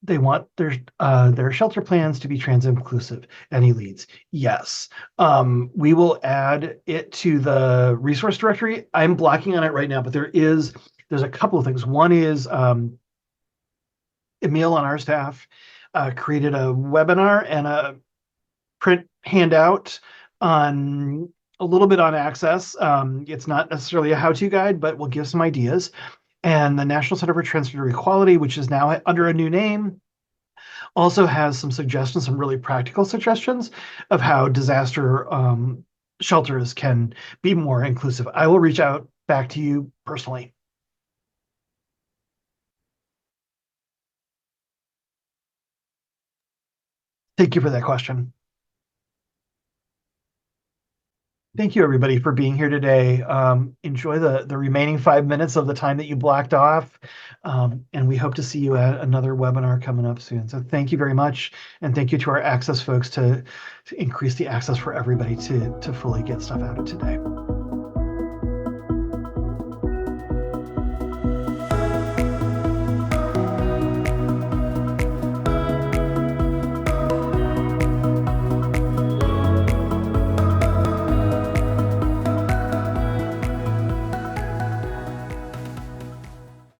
A: They want their shelter plans to be trans inclusive. Any leads? Yes. We will add it to the resource directory. I'm blocking on it right now, but there's a couple of things. One is Emil on our staff created a webinar and a print handout on a little bit on access. It's not necessarily a how-to guide, but we'll give some ideas. And the National Center for Transgender Equality, which is now under a new name, also has some suggestions, some really practical suggestions of how disaster shelters can be more inclusive. I will reach out back to you personally. Thank you for that question. Thank you, everybody, for being here today. Enjoy the remaining 5 minutes of the time that you blocked off. And we hope to see you at another webinar coming up soon. So thank you very much. And thank you to our access folks to increase the access for everybody to fully get stuff out of today.